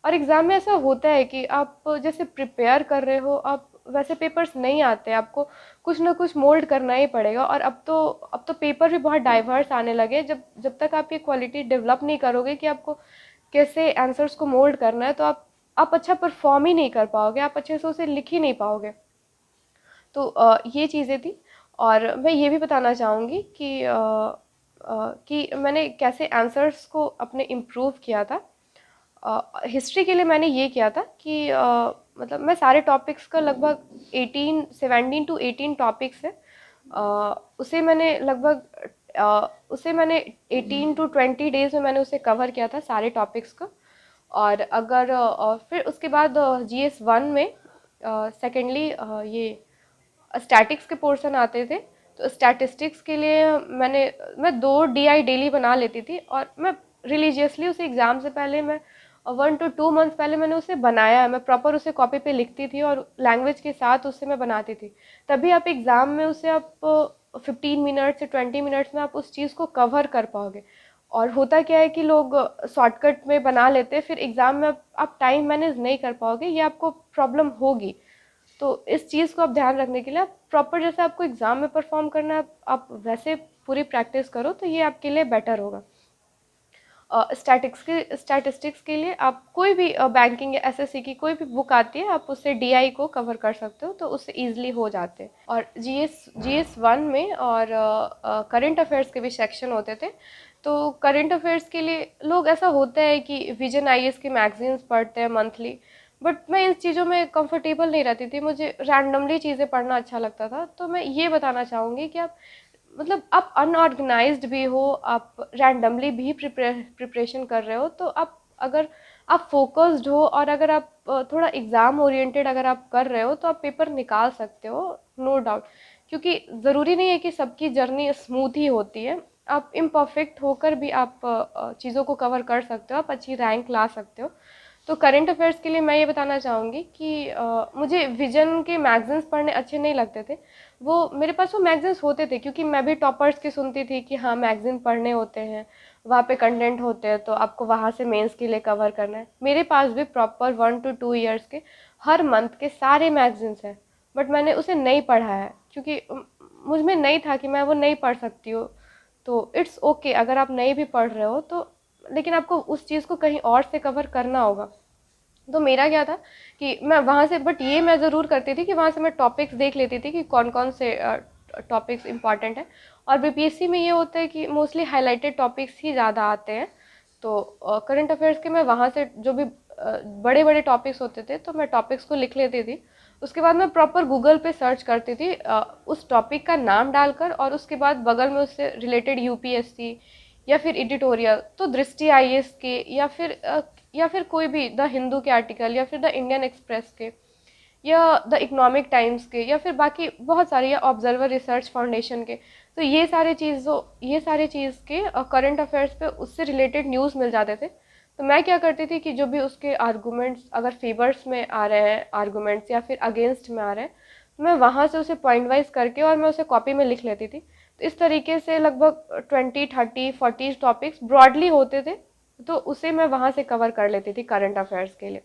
और एग्ज़ाम में ऐसा होता है कि आप जैसे प्रिपेयर कर रहे हो, आप वैसे पेपर्स नहीं आते, आपको कुछ ना कुछ मोल्ड करना ही पड़ेगा। और अब तो पेपर भी बहुत डाइवर्स आने लगे। जब जब तक आप ये क्वालिटी डेवलप नहीं करोगे कि आपको कैसे आंसर्स को मोल्ड करना है, तो आप अच्छा परफॉर्म ही नहीं कर पाओगे, आप अच्छे से उसे लिख ही नहीं पाओगे। तो ये चीज़ें थी। और मैं ये भी बताना चाहूँगी कि मैंने कैसे आंसर्स को अपने इम्प्रूव किया था। हिस्ट्री के लिए मैंने ये किया था कि मतलब मैं सारे टॉपिक्स का लगभग 17 to 18 टॉपिक्स है, उसे मैंने लगभग उसे मैंने 18 टू 20 डेज़ में मैंने उसे कवर किया था सारे टॉपिक्स को। और अगर फिर उसके बाद GS1 में सेकेंडली ये स्टैटिक्स के पोर्शन आते थे। तो स्टैटिस्टिक्स के लिए मैं 2 DI डेली बना लेती थी, और मैं रिलीजियसली उसे एग्ज़ाम से पहले मैं 1 to 2 मंथ्स पहले मैंने उसे बनाया है। मैं प्रॉपर उसे कॉपी पे लिखती थी और लैंग्वेज के साथ उससे मैं बनाती थी। तभी आप एग्ज़ाम में उसे आप 15 मिनट से 20 मिनट्स में आप उस चीज़ को कवर कर पाओगे। और होता क्या है कि लोग शॉर्टकट में बना लेते हैं, फिर एग्ज़ाम में आप टाइम मैनेज नहीं कर पाओगे, ये आपको प्रॉब्लम होगी। तो इस चीज़ को आप ध्यान रखने के लिए आप प्रॉपर, जैसे आपको एग्ज़ाम में परफॉर्म करना है, आप वैसे पूरी प्रैक्टिस करो, तो ये आपके लिए बेटर होगा। स्टैटिस्टिक्स के लिए आप कोई भी बैंकिंग या SSC की कोई भी बुक आती है, आप उससे DI को कवर कर सकते हो, तो उससे ईजिली हो जाते हैं। और GS1 में और करंट अफेयर्स के भी सेक्शन होते थे। तो करंट अफेयर्स के लिए लोग, ऐसा होता है कि विजन IAS की मैगजीन्स पढ़ते हैं मंथली, बट मैं इन चीज़ों में कंफर्टेबल नहीं रहती थी, मुझे रैंडमली चीज़ें पढ़ना अच्छा लगता था। तो मैं ये बताना चाहूँगी कि आप, मतलब आप अनऑर्गेनाइज्ड भी हो, आप रैंडमली भी प्रिपरेशन कर रहे हो, तो आप, अगर आप फोकस्ड हो और अगर आप थोड़ा एग्ज़ाम ओरिएंटेड अगर आप कर रहे हो, तो आप पेपर निकाल सकते हो, नो डाउट। क्योंकि ज़रूरी नहीं है कि सबकी जर्नी स्मूथ ही होती है। आप इम्परफेक्ट होकर भी आप चीज़ों को कवर कर सकते हो, आप अच्छी रैंक ला सकते हो। तो करंट अफेयर्स के लिए मैं ये बताना चाहूँगी कि मुझे विजन के मैगज़ीन्स पढ़ने अच्छे नहीं लगते थे। वो मेरे पास वो मैगज़ीन्स होते थे, क्योंकि मैं भी टॉपर्स की सुनती थी कि हाँ, मैगज़ीन पढ़ने होते हैं, वहाँ पे कंटेंट होते हैं, तो आपको वहाँ से मेंस के लिए कवर करना है। मेरे पास भी प्रॉपर 1 to 2 ईयर्स के हर मंथ के सारे मैगज़ीन्स हैं, बट मैंने उसे नहीं पढ़ा है, क्योंकि मुझ में नहीं था कि मैं वो नहीं पढ़ सकती हूँ। तो इट्स ओके अगर आप नहीं भी पढ़ रहे हो तो, लेकिन आपको उस चीज़ को कहीं और से कवर करना होगा। तो मेरा क्या था कि मैं वहाँ से, बट ये मैं ज़रूर करती थी कि वहाँ से मैं टॉपिक्स देख लेती थी कि कौन कौन से टॉपिक्स इंपॉर्टेंट हैं। और BPSC में ये होता है कि मोस्टली हाईलाइटेड टॉपिक्स ही ज़्यादा आते हैं। तो करंट अफेयर्स के मैं वहाँ से जो भी बड़े बड़े टॉपिक्स होते थे, तो मैं टॉपिक्स को लिख लेती थी। उसके बाद मैं प्रॉपर गूगल पे सर्च करती थी उस टॉपिक का नाम डालकर, और उसके बाद बगल में उससे रिलेटेड UPSC या फिर एडिटोरियल, तो दृष्टि IAS के, या फिर कोई भी द हिंदू के आर्टिकल, या फिर द इंडियन एक्सप्रेस के, या द इकोनॉमिक टाइम्स के, या फिर बाकी बहुत सारे, या ऑब्जर्वर रिसर्च फाउंडेशन के। तो ये सारे चीज़ के करंट अफेयर्स पे उससे रिलेटेड न्यूज़ मिल जाते थे। तो मैं क्या करती थी कि जो भी उसके आर्गूमेंट्स अगर फेवर्स में आ रहे हैं आर्गूमेंट्स, या फिर अगेंस्ट में आ रहे हैं, तो मैं वहाँ से उसे पॉइंट वाइज करके और मैं उसे कॉपी में लिख लेती थी। तो इस तरीके से लगभग 20, 30, 40 टॉपिक्स ब्रॉडली होते थे, तो उसे मैं वहाँ से कवर कर लेती थी करंट अफेयर्स के लिए।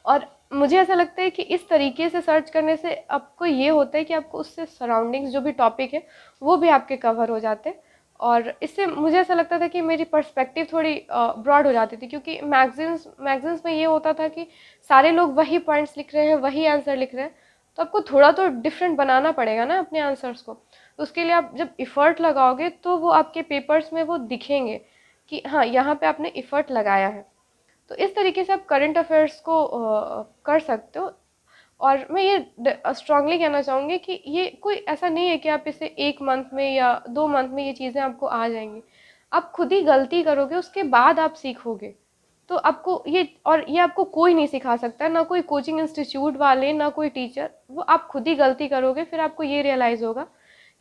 और मुझे ऐसा लगता है कि इस तरीके से सर्च करने से आपको ये होता है कि आपको उससे सराउंडिंग्स जो भी टॉपिक है वो भी आपके कवर हो जाते हैं। और इससे मुझे ऐसा लगता था कि मेरी पर्सपेक्टिव थोड़ी ब्रॉड हो जाती थी, क्योंकि मैगजीन्स में ये होता था कि सारे लोग वही पॉइंट्स लिख रहे हैं, वही आंसर लिख रहे हैं, तो आपको थोड़ा तो डिफरेंट बनाना पड़ेगा ना अपने आंसर्स को। तो उसके लिए आप जब इफ़र्ट लगाओगे तो वो आपके पेपर्स में वो दिखेंगे कि हाँ, यहाँ पे आपने इफ़र्ट लगाया है। तो इस तरीके से आप करंट अफेयर्स को कर सकते हो। और मैं ये स्ट्रांगली कहना चाहूँगी कि ये कोई ऐसा नहीं है कि आप इसे 1 मंथ में या 2 मंथ में ये चीज़ें आपको आ जाएंगी। आप खुद ही गलती करोगे, उसके बाद आप सीखोगे। तो आपको ये आपको कोई नहीं सिखा सकता, ना कोई कोचिंग इंस्टीट्यूट वाले, ना कोई टीचर। वो आप खुद ही गलती करोगे, फिर आपको ये रियलाइज़ होगा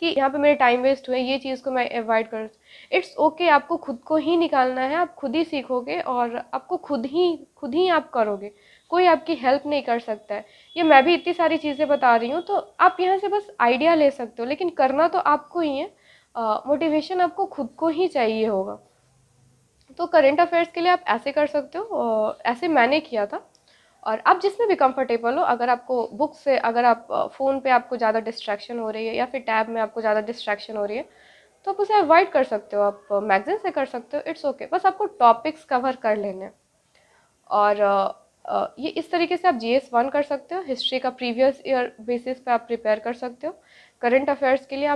कि यहाँ पे मेरे टाइम वेस्ट हुए, ये चीज़ को मैं अवॉइड कर। इट्स ओके, आपको खुद को ही निकालना है, आप खुद ही सीखोगे और आपको खुद ही आप करोगे। कोई आपकी हेल्प नहीं कर सकता है। ये मैं भी इतनी सारी चीज़ें बता रही हूँ, तो आप यहाँ से बस आइडिया ले सकते हो, लेकिन करना तो आपको ही है। मोटिवेशन आपको खुद को ही चाहिए होगा। तो करंट अफेयर्स के लिए आप ऐसे कर सकते हो, ऐसे मैंने किया था। और आप जिसमें भी कंफर्टेबल हो, अगर आपको बुक से, अगर आप फ़ोन पे आपको ज़्यादा डिस्ट्रैक्शन हो रही है, या फिर टैब में आपको ज़्यादा डिस्ट्रैक्शन हो रही है, तो आप उसे अवॉइड कर सकते हो, आप मैगजीन से कर सकते हो, इट्स ओके। बस आपको टॉपिक्स कवर कर लेने हैं। और ये इस तरीके से आप GS1 कर सकते हो, हिस्ट्री का प्रीवियस ईयर बेसिस पे आप प्रिपेयर कर सकते हो। करंट अफेयर्स के लिए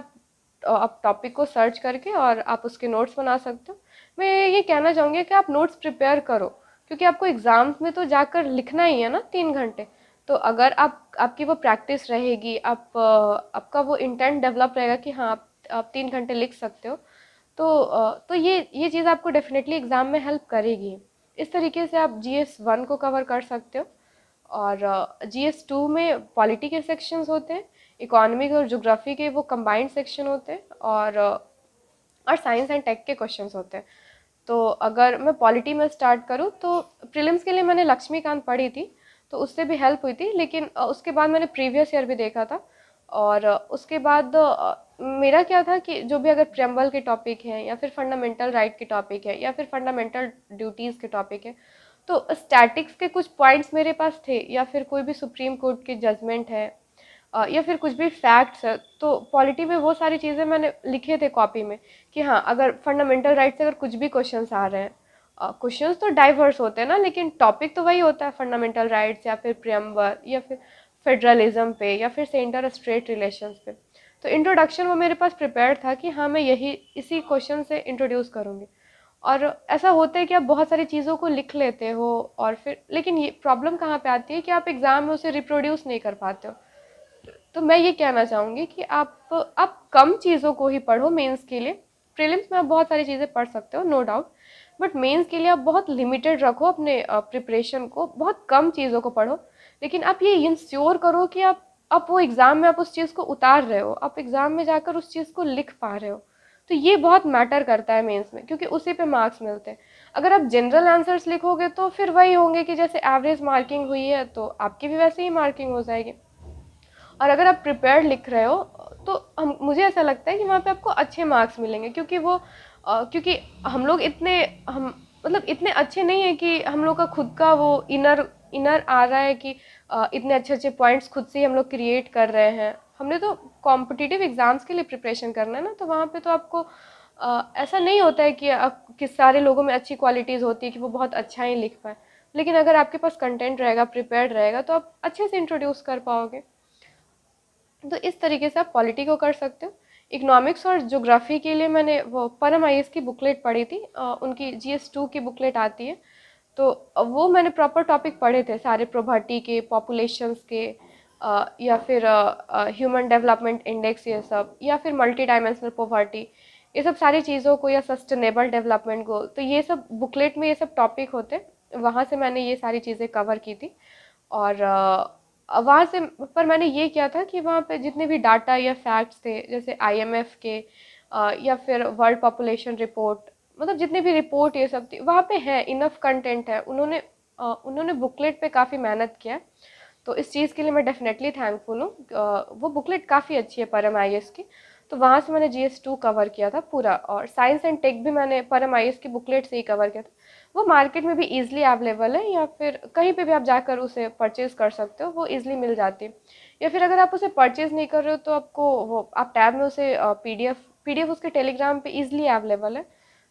आप टॉपिक को सर्च करके और आप उसके नोट्स बना सकते हो। मैं ये कहना चाहूँगी कि आप नोट्स प्रिपेयर करो, क्योंकि आपको एग्ज़ाम्स में तो जाकर लिखना ही है ना 3 घंटे। तो अगर आपकी वो प्रैक्टिस रहेगी, आपका वो इंटेंट डेवलप रहेगा कि हाँ, आप आप 3 घंटे लिख सकते हो। तो ये चीज़ आपको डेफिनेटली एग्ज़ाम में हेल्प करेगी। इस तरीके से आप GS 1 को कवर कर सकते हो। और GS 2 में पॉलिटी के सेक्शंस होते हैं, इकोनॉमिक और ज्योग्राफी के वो कंबाइंड सेक्शन होते हैं, और साइंस एंड टेक के क्वेश्चंस होते हैं। तो अगर मैं पॉलिटी में स्टार्ट करूँ तो प्रीलिम्स के लिए मैंने लक्ष्मीकांत पढ़ी थी, तो उससे भी हेल्प हुई थी। लेकिन उसके बाद मैंने प्रीवियस ईयर भी देखा था। और उसके बाद मेरा क्या था कि जो भी अगर प्रेम्बल के टॉपिक हैं, या फिर फंडामेंटल राइट के टॉपिक है, या फिर फंडामेंटल ड्यूटीज़ के टॉपिक है, तो स्टैटिक्स के कुछ पॉइंट्स मेरे पास थे, या फिर कोई भी सुप्रीम कोर्ट की जजमेंट है, या फिर कुछ भी फैक्ट्स है, तो पॉलिटी में वो सारी चीज़ें मैंने लिखे थे कॉपी में कि हाँ, अगर फंडामेंटल राइट से अगर कुछ भी क्वेश्चंस आ रहे हैं, क्वेश्चंस तो डाइवर्स होते हैं ना, लेकिन टॉपिक तो वही होता है, फंडामेंटल राइट्स या फिर प्रियम्बर या फिर फेडरलिज्म पे या फिर सेंटर स्टेट रिलेशंस पे। तो इंट्रोडक्शन वो मेरे पास प्रिपेयर था कि हाँ, मैं यही इसी क्वेश्चन से इंट्रोड्यूस करूँगी। और ऐसा होता है कि आप बहुत सारी चीज़ों को लिख लेते हो, और फिर लेकिन ये प्रॉब्लम कहाँ पे आती है कि आप एग्ज़ाम में उसे रिप्रोड्यूस नहीं कर पाते हो। तो मैं ये कहना चाहूँगी कि आप कम चीज़ों को ही पढ़ो मेंस के लिए। प्रीलिम्स में आप बहुत सारी चीज़ें पढ़ सकते हो, नो डाउट, बट मेंस के लिए आप बहुत लिमिटेड रखो अपने प्रिपरेशन को, बहुत कम चीज़ों को पढ़ो। लेकिन आप ये इंश्योर करो कि आप वो एग्ज़ाम में आप उस चीज़ को उतार रहे हो, आप एग्ज़ाम में जाकर उस चीज़ को लिख पा रहे हो। तो ये बहुत मैटर करता है मेंस में, क्योंकि उसी पे मार्क्स मिलते हैं। अगर आप जनरल आंसर्स लिखोगे तो फिर वही होंगे कि जैसे एवरेज मार्किंग हुई है, तो आपकी भी वैसे ही मार्किंग हो जाएगी। और अगर आप प्रिपेयर्ड लिख रहे हो, तो मुझे ऐसा लगता है कि वहाँ पे आपको अच्छे मार्क्स मिलेंगे, क्योंकि हम लोग हम मतलब इतने अच्छे नहीं है कि हम लोग का खुद का वो इनर इनर आ रहा है कि इतने अच्छे अच्छे पॉइंट्स खुद से ही हम लोग क्रिएट कर रहे हैं। हमने तो कॉम्पिटिटिव एग्जाम्स के लिए प्रिपरेशन करना है ना, तो वहाँ पे तो आपको ऐसा नहीं होता है कि सारे लोगों में अच्छी क्वालिटीज़ होती है कि वो बहुत अच्छा ही लिख पाए। लेकिन अगर आपके पास कंटेंट रहेगा, प्रिपेयर्ड रहेगा, तो आप अच्छे से इंट्रोड्यूस कर पाओगे। तो इस तरीके से आप पॉलिटी को कर सकते हो। इकोनॉमिक्स और ज्योग्राफी के लिए मैंने वो परम आईएएस की बुकलेट पढ़ी थी, उनकी GS 2 की बुकलेट आती है। तो वो मैंने प्रॉपर टॉपिक पढ़े थे सारे, प्रोवर्टी के, पॉपुलेशंस के, या फिर ह्यूमन डेवलपमेंट इंडेक्स, ये सब, या फिर मल्टी डायमेंशनल पॉवर्टी, ये सब सारी चीज़ों को, या सस्टेनेबल डेवलपमेंट को, तो ये सब बुकलेट में ये सब टॉपिक होते, वहाँ से मैंने ये सारी चीज़ें कवर की थी। और वहाँ से पर मैंने ये किया था कि वहाँ पे जितने भी डाटा या फैक्ट्स थे, जैसे IMF के, या फिर वर्ल्ड पॉपुलेशन रिपोर्ट, मतलब जितने भी रिपोर्ट ये सब थी, वहाँ पे है, इनफ कंटेंट है। उन्होंने बुकलेट पे काफ़ी मेहनत किया है। तो इस चीज़ के लिए मैं डेफिनेटली थैंकफुल हूँ। वो बुकलेट काफ़ी अच्छी है परम आईएएस की। तो वहाँ से मैंने GS 2 कवर किया था पूरा, और साइंस एंड टेक भी मैंने परम आईएएस की बुकलेट से ही कवर किया था। वो मार्केट में भी ईजिली अवेलेबल है, या फिर कहीं पे भी आप जाकर उसे परचेज़ कर सकते हो, वो ईजिली मिल जाती है। या फिर अगर आप उसे परचेज़ नहीं कर रहे हो, तो आपको वो आप टैब में उसे पीडीएफ उसके टेलीग्राम पे ईजिली अवेलेबल है।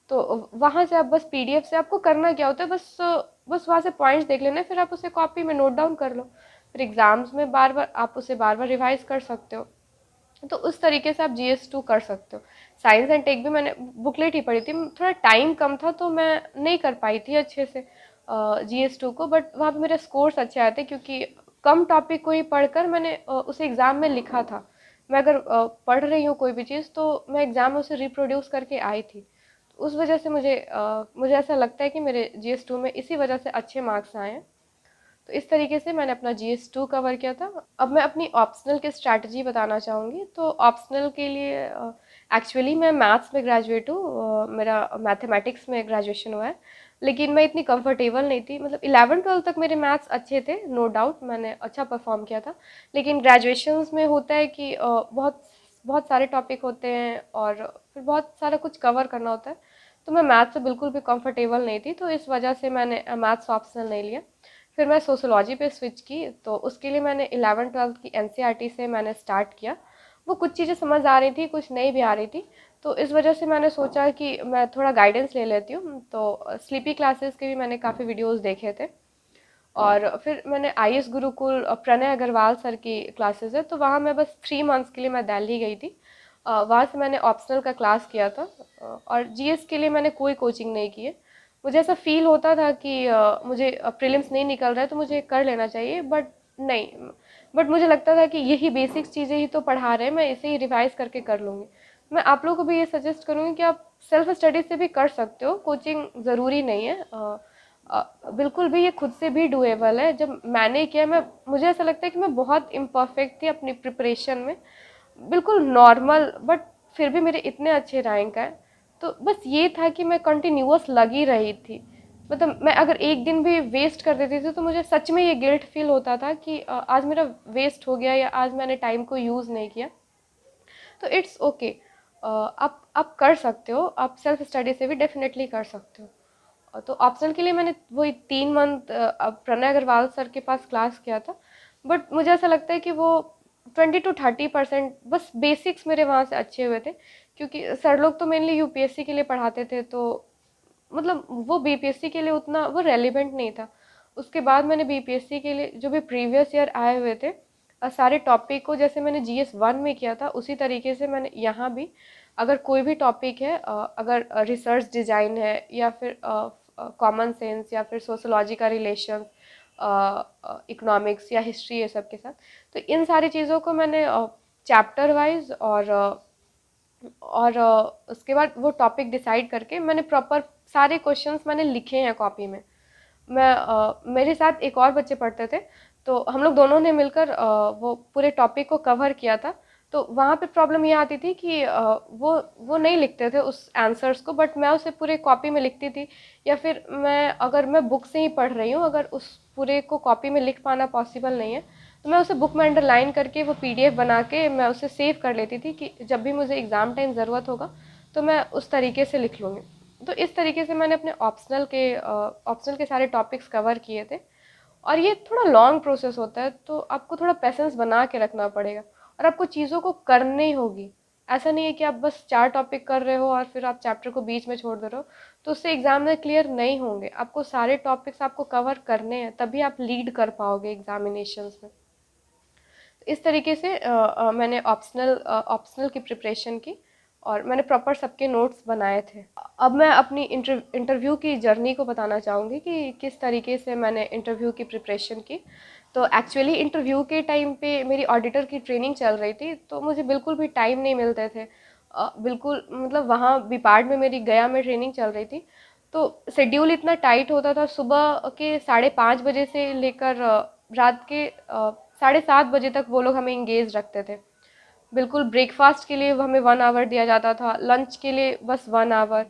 तो वहाँ से आप बस पीडीएफ से, आपको करना क्या होता है, बस वहाँ से पॉइंट्स देख लेना है, फिर आप उसे कॉपी में नोट डाउन कर लो। फिर एग्ज़ाम्स में बार बार रिवाइज कर सकते हो। तो उस तरीके से आप GS 2 कर सकते हो। साइंस एंड टेक भी मैंने बुकलेट ही पढ़ी थी, थोड़ा टाइम कम था तो मैं नहीं कर पाई थी अच्छे से GS 2 को, बट वहाँ पे मेरे स्कोर्स अच्छे आए थे, क्योंकि कम टॉपिक को ही पढ़कर मैंने उसे एग्ज़ाम में लिखा था। मैं अगर पढ़ रही हूँ कोई भी चीज़, तो मैं एग्ज़ाम में उसे रिप्रोड्यूस करके आई थी। तो उस वजह से मुझे ऐसा लगता है कि मेरे GS 2 में इसी वजह से अच्छे मार्क्स आए हैं। तो इस तरीके से मैंने अपना GS 2 कवर किया था। अब मैं अपनी ऑप्शनल की स्ट्रैटेजी बताना चाहूँगी। तो ऑप्शनल के लिए एक्चुअली मैं मैथ्स में ग्रेजुएट हूँ, मेरा मैथमेटिक्स में ग्रेजुएशन हुआ है। लेकिन मैं इतनी कंफर्टेबल नहीं थी, मतलब 11-12 तक मेरे मैथ्स अच्छे थे, नो डाउट मैंने अच्छा परफॉर्म किया था। लेकिन ग्रेजुएशंस में होता है कि बहुत बहुत सारे टॉपिक होते हैं, और फिर बहुत सारा कुछ कवर करना होता है। तो मैं मैथ्स से बिल्कुल भी कंफर्टेबल नहीं थी, तो इस वजह से मैंने मैथ्स ऑप्शनल नहीं लिया। फिर मैं सोशियोलॉजी पे स्विच की, तो उसके लिए मैंने 11-12 की NCERT से मैंने स्टार्ट किया। वो कुछ चीज़ें समझ आ रही थी, कुछ नहीं भी आ रही थी। तो इस वजह से मैंने सोचा कि मैं थोड़ा गाइडेंस ले लेती हूँ। तो स्लीपी क्लासेस के भी मैंने काफ़ी वीडियोस देखे थे। और फिर मैंने IS गुरुकुल, प्रणय अग्रवाल सर की क्लासेस है, तो वहाँ मैं बस 3 मंथ्स के लिए मैं दिल्ली गई थी। वहाँ से मैंने ऑप्शनल का क्लास किया था। और GS के लिए मैंने कोई कोचिंग नहीं की है। मुझे ऐसा फील होता था कि मुझे प्रीलिम्स नहीं निकल रहा है तो मुझे कर लेना चाहिए, बट नहीं, बट मुझे लगता था कि यही बेसिक्स चीज़ें ही तो पढ़ा रहे हैं, मैं इसे ही रिवाइज करके कर लूँगी। मैं आप लोगों को भी ये सजेस्ट करूँगी कि आप सेल्फ स्टडी से भी कर सकते हो, कोचिंग ज़रूरी नहीं है। बिल्कुल भी ये खुद से भी डुएबल है। जब मैंने किया, मैं मुझे ऐसा लगता है कि मैं बहुत इम्परफेक्ट थी अपनी प्रिपरेशन में, बिल्कुल नॉर्मल, बट फिर भी मेरे इतने अच्छे रैंक आए। तो बस ये था कि मैं कंटिन्यूअस लगी रही थी। मतलब मैं अगर एक दिन भी वेस्ट कर देती थी तो मुझे सच में ये गिल्ट फील होता था कि आज मेरा वेस्ट हो गया या आज मैंने टाइम को यूज़ नहीं किया। तो इट्स ओके, आप कर सकते हो, आप सेल्फ स्टडी से भी डेफिनेटली कर सकते हो। तो ऑप्शनल के लिए मैंने वही 3 मंथ प्रणय अग्रवाल सर के पास क्लास किया था। बट मुझे ऐसा लगता है कि वो 20 to 30% बस बेसिक्स मेरे वहाँ से अच्छे हुए थे, क्योंकि सर लोग तो मेनली यूपीएससी के लिए पढ़ाते थे, तो मतलब वो बीपीएससी के लिए उतना वो रेलिवेंट नहीं था। उसके बाद मैंने बीपीएससी के लिए जो भी प्रीवियस ईयर आए हुए थे सारे टॉपिक को, जैसे मैंने जीएस 1 में किया था उसी तरीके से मैंने यहाँ भी, अगर कोई भी टॉपिक है, अगर रिसर्च डिज़ाइन है या फिर कॉमन सेंस या फिर सोशोलॉजी का रिलेशन, इकोनॉमिक्स या हिस्ट्री, ये सब के साथ, तो इन सारी चीज़ों को मैंने चैप्टर वाइज और उसके बाद वो टॉपिक डिसाइड करके मैंने प्रॉपर सारे क्वेश्चंस मैंने लिखे हैं कॉपी में। मैं मेरे साथ एक और बच्चे पढ़ते थे, तो हम लोग दोनों ने मिलकर वो पूरे टॉपिक को कवर किया था। तो वहाँ पे प्रॉब्लम ये आती थी कि वो नहीं लिखते थे उस आंसर्स को, बट मैं उसे पूरे कॉपी में लिखती थी। या फिर अगर मैं बुक से ही पढ़ रही हूँ, अगर उस पूरे को कॉपी में लिख पाना पॉसिबल नहीं है, तो मैं उसे बुक में अंडरलाइन करके वो पीडीएफ बना के मैं उसे सेव कर लेती थी कि जब भी मुझे एग्ज़ाम टाइम ज़रूरत होगा तो मैं उस तरीके से लिख लूँगी। तो इस तरीके से मैंने अपने ऑप्शनल के सारे टॉपिक्स कवर किए थे। और ये थोड़ा लॉन्ग प्रोसेस होता है, तो आपको थोड़ा पेशेंस बना के रखना पड़ेगा और आपको चीज़ों को करनी होगी। ऐसा नहीं है कि आप बस 4 टॉपिक कर रहे हो और फिर आप चैप्टर को बीच में छोड़ दे रहे हो, तो उससे एग्ज़ाम में क्लियर नहीं होंगे। आपको सारे टॉपिक्स आपको कवर करने हैं, तभी आप लीड कर पाओगे एग्जामिनेशंस में। तो इस तरीके से मैंने ऑप्शनल की प्रिपरेशन की और मैंने प्रॉपर सबके नोट्स बनाए थे। अब मैं अपनी इंटरव्यू की जर्नी को बताना चाहूँगी कि किस तरीके से मैंने इंटरव्यू की प्रिपरेशन की। तो एक्चुअली इंटरव्यू के टाइम पे मेरी ऑडिटर की ट्रेनिंग चल रही थी, तो मुझे बिल्कुल भी टाइम नहीं मिलते थे। बिल्कुल, मतलब वहाँ बीपार्ड में मेरी गया में ट्रेनिंग चल रही थी, तो शेड्यूल इतना टाइट होता था। सुबह के 5:30 बजे से लेकर रात के 7:30 बजे तक वो लोग हमें इंगेज रखते थे। बिल्कुल, ब्रेकफास्ट के लिए हमें 1 आवर दिया जाता था, लंच के लिए बस 1 आवर,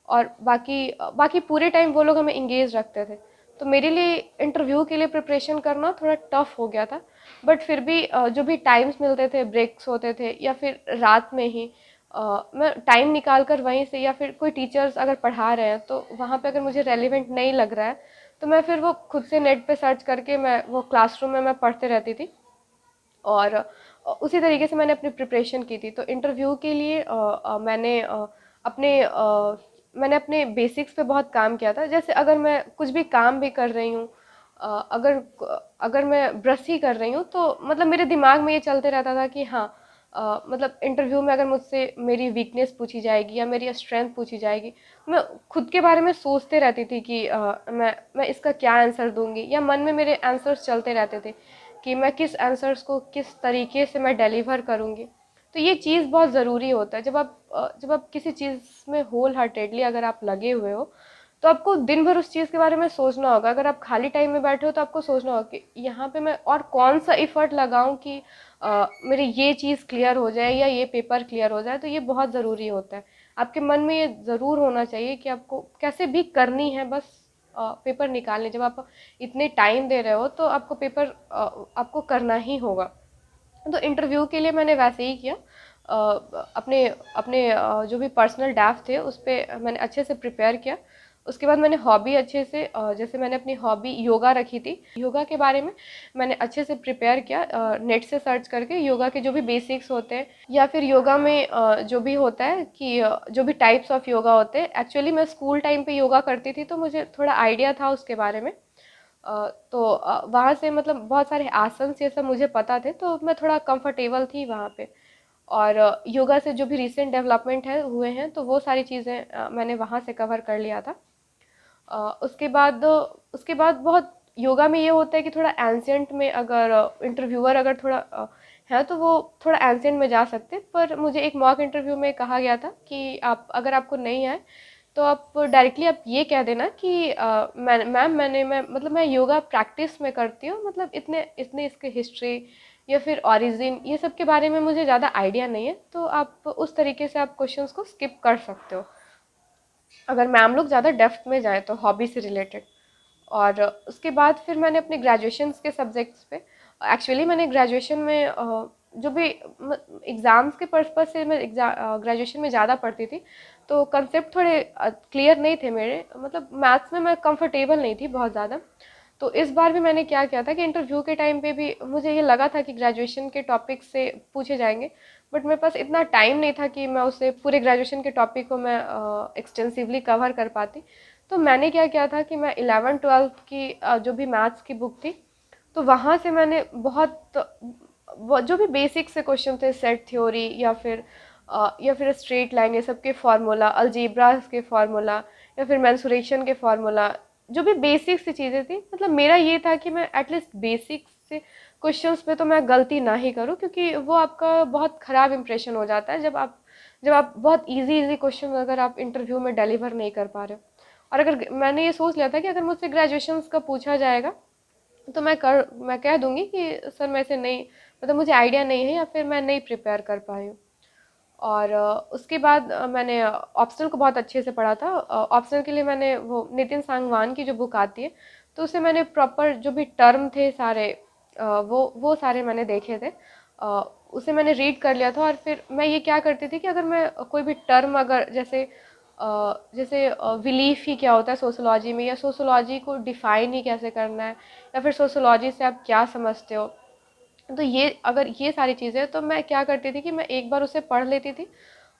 और बाकी पूरे टाइम वो लोग हमें इंगेज रखते थे। तो मेरे लिए इंटरव्यू के लिए प्रिपरेशन करना थोड़ा टफ हो गया था। बट फिर भी जो भी टाइम्स मिलते थे, ब्रेक्स होते थे या फिर रात में ही मैं टाइम निकाल कर वहीं से, या फिर कोई टीचर्स अगर पढ़ा रहे हैं तो वहाँ पे अगर मुझे रेलिवेंट नहीं लग रहा है, तो मैं फिर वो खुद से नेट पे सर्च करके मैं वो क्लासरूम में मैं पढ़ते रहती थी। और उसी तरीके से मैंने अपनी प्रिपरेशन की थी। तो इंटरव्यू के लिए अपने मैंने अपने बेसिक्स पे बहुत काम किया था। जैसे अगर मैं कुछ भी काम भी कर रही हूँ, अगर अगर मैं ब्रश ही कर रही हूँ, तो मतलब मेरे दिमाग में ये चलते रहता था कि हाँ, मतलब इंटरव्यू में अगर मुझसे मेरी वीकनेस पूछी जाएगी या मेरी स्ट्रेंथ पूछी जाएगी, मैं खुद के बारे में सोचते रहती थी कि मैं इसका क्या आंसर दूंगी, या मन में मेरे आंसर्स चलते रहते थे कि मैं किस आंसर्स को किस तरीके से मैं डिलीवर करूँगी। तो ये चीज़ बहुत ज़रूरी होता है। जब आप किसी चीज़ में होल हार्टेडली अगर आप लगे हुए हो, तो आपको दिन भर उस चीज़ के बारे में सोचना होगा। अगर आप खाली टाइम में बैठे हो तो आपको सोचना होगा कि यहाँ पे मैं और कौन सा एफर्ट लगाऊं कि मेरी ये चीज़ क्लियर हो जाए या ये पेपर क्लियर हो जाए। तो ये बहुत ज़रूरी होता है। आपके मन में ये ज़रूर होना चाहिए कि आपको कैसे भी करनी है, बस पेपर निकालने। जब आप इतने टाइम दे रहे हो तो आपको पेपर आपको करना ही होगा। तो इंटरव्यू के लिए मैंने वैसे ही किया। अपने अपने जो भी पर्सनल ड्राफ्ट थे उस पर मैंने अच्छे से प्रिपेयर किया। उसके बाद मैंने हॉबी अच्छे से, जैसे मैंने अपनी हॉबी योगा रखी थी, योगा के बारे में मैंने अच्छे से प्रिपेयर किया, नेट से सर्च करके योगा के जो भी बेसिक्स होते हैं, या फिर योगा में जो भी होता है कि जो भी टाइप्स ऑफ योगा होते हैं। एक्चुअली मैं स्कूल टाइम पे योगा करती थी, तो मुझे थोड़ा आइडिया था उसके बारे में। तो वहाँ से मतलब बहुत सारे आसन ये सब मुझे पता थे, तो मैं थोड़ा कंफर्टेबल थी वहाँ पे। और योगा से जो भी रिसेंट डेवलपमेंट है हुए हैं, तो वो सारी चीज़ें मैंने वहाँ से कवर कर लिया था। उसके बाद बहुत योगा में ये होता है कि थोड़ा एंशियंट में अगर इंटरव्यूअर अगर थोड़ा है तो वो थोड़ा एंशिएंट में जा सकते, पर मुझे एक मॉक इंटरव्यू में कहा गया था कि आप अगर आपको नहीं आए तो आप डायरेक्टली आप ये कह देना कि मैम मैं मतलब मैं योगा प्रैक्टिस में करती हूँ, मतलब इतने इतने इसके हिस्ट्री या फिर ओरिजिन ये सब के बारे में मुझे ज़्यादा आइडिया नहीं है, तो आप उस तरीके से आप क्वेश्चंस को स्किप कर सकते हो अगर मैम लोग ज़्यादा डेप्थ में जाए तो हॉबी से रिलेटेड। और उसके बाद फिर मैंने अपने ग्रेजुएशन के सब्जेक्ट्स पे, एक्चुअली मैंने ग्रेजुएशन में जो भी एग्ज़ाम्स के पर्पज से मैं ग्रेजुएशन में ज़्यादा पढ़ती थी, तो कंसेप्ट थोड़े क्लियर नहीं थे मेरे, मतलब मैथ्स में मैं कंफर्टेबल नहीं थी बहुत ज़्यादा। तो इस बार भी मैंने क्या किया था कि इंटरव्यू के टाइम पे भी मुझे ये लगा था कि ग्रेजुएशन के टॉपिक से पूछे जाएंगे, बट मेरे पास इतना टाइम नहीं था कि मैं उसे पूरे ग्रेजुएशन के टॉपिक को मैं एक्सटेंसिवली कवर कर पाती। तो मैंने क्या किया था कि मैं 11th-12th की जो भी मैथ्स की बुक थी, तो वहाँ से मैंने बहुत जो भी बेसिक से क्वेश्चन थे, सेट थ्योरी या फिर स्ट्रेट लाइन, ये सब के फार्मूला, अलजेब्रास के फार्मूला या फिर मेंसुरेशन के फार्मूला, जो भी बेसिक सी चीज़ें थी, मतलब मेरा ये था कि मैं एटलीस्ट बेसिक से क्वेश्चंस पे तो मैं गलती ना ही करूं, क्योंकि वो आपका बहुत ख़राब इंप्रेशन हो जाता है जब आप बहुत इजी क्वेश्चन अगर आप इंटरव्यू में डिलीवर नहीं कर पा रहे हो। और अगर मैंने ये सोच लिया था कि अगर मुझसे ग्रेजुएशन का पूछा जाएगा तो मैं कह दूंगी कि सर मैं इसे नहीं, मतलब मुझे आइडिया नहीं है या फिर मैं नहीं प्रिपेयर कर पाई हूँ। और उसके बाद मैंने ऑप्शनल को बहुत अच्छे से पढ़ा था। ऑप्शनल के लिए मैंने वो नितिन सांगवान की जो बुक आती है, तो उसे मैंने प्रॉपर जो भी टर्म थे सारे, वो सारे मैंने देखे थे। अ, उसे मैंने रीड कर लिया था, और फिर मैं ये क्या करती थी कि अगर मैं कोई भी टर्म, अगर जैसे बिलीफ ही क्या होता है सोशोलॉजी में, या सोशोलॉजी को डिफाइन ही कैसे करना है, या फिर सोशोलॉजी से आप क्या समझते हो, तो ये अगर ये सारी चीज़ें, तो मैं क्या करती थी कि मैं एक बार उसे पढ़ लेती थी,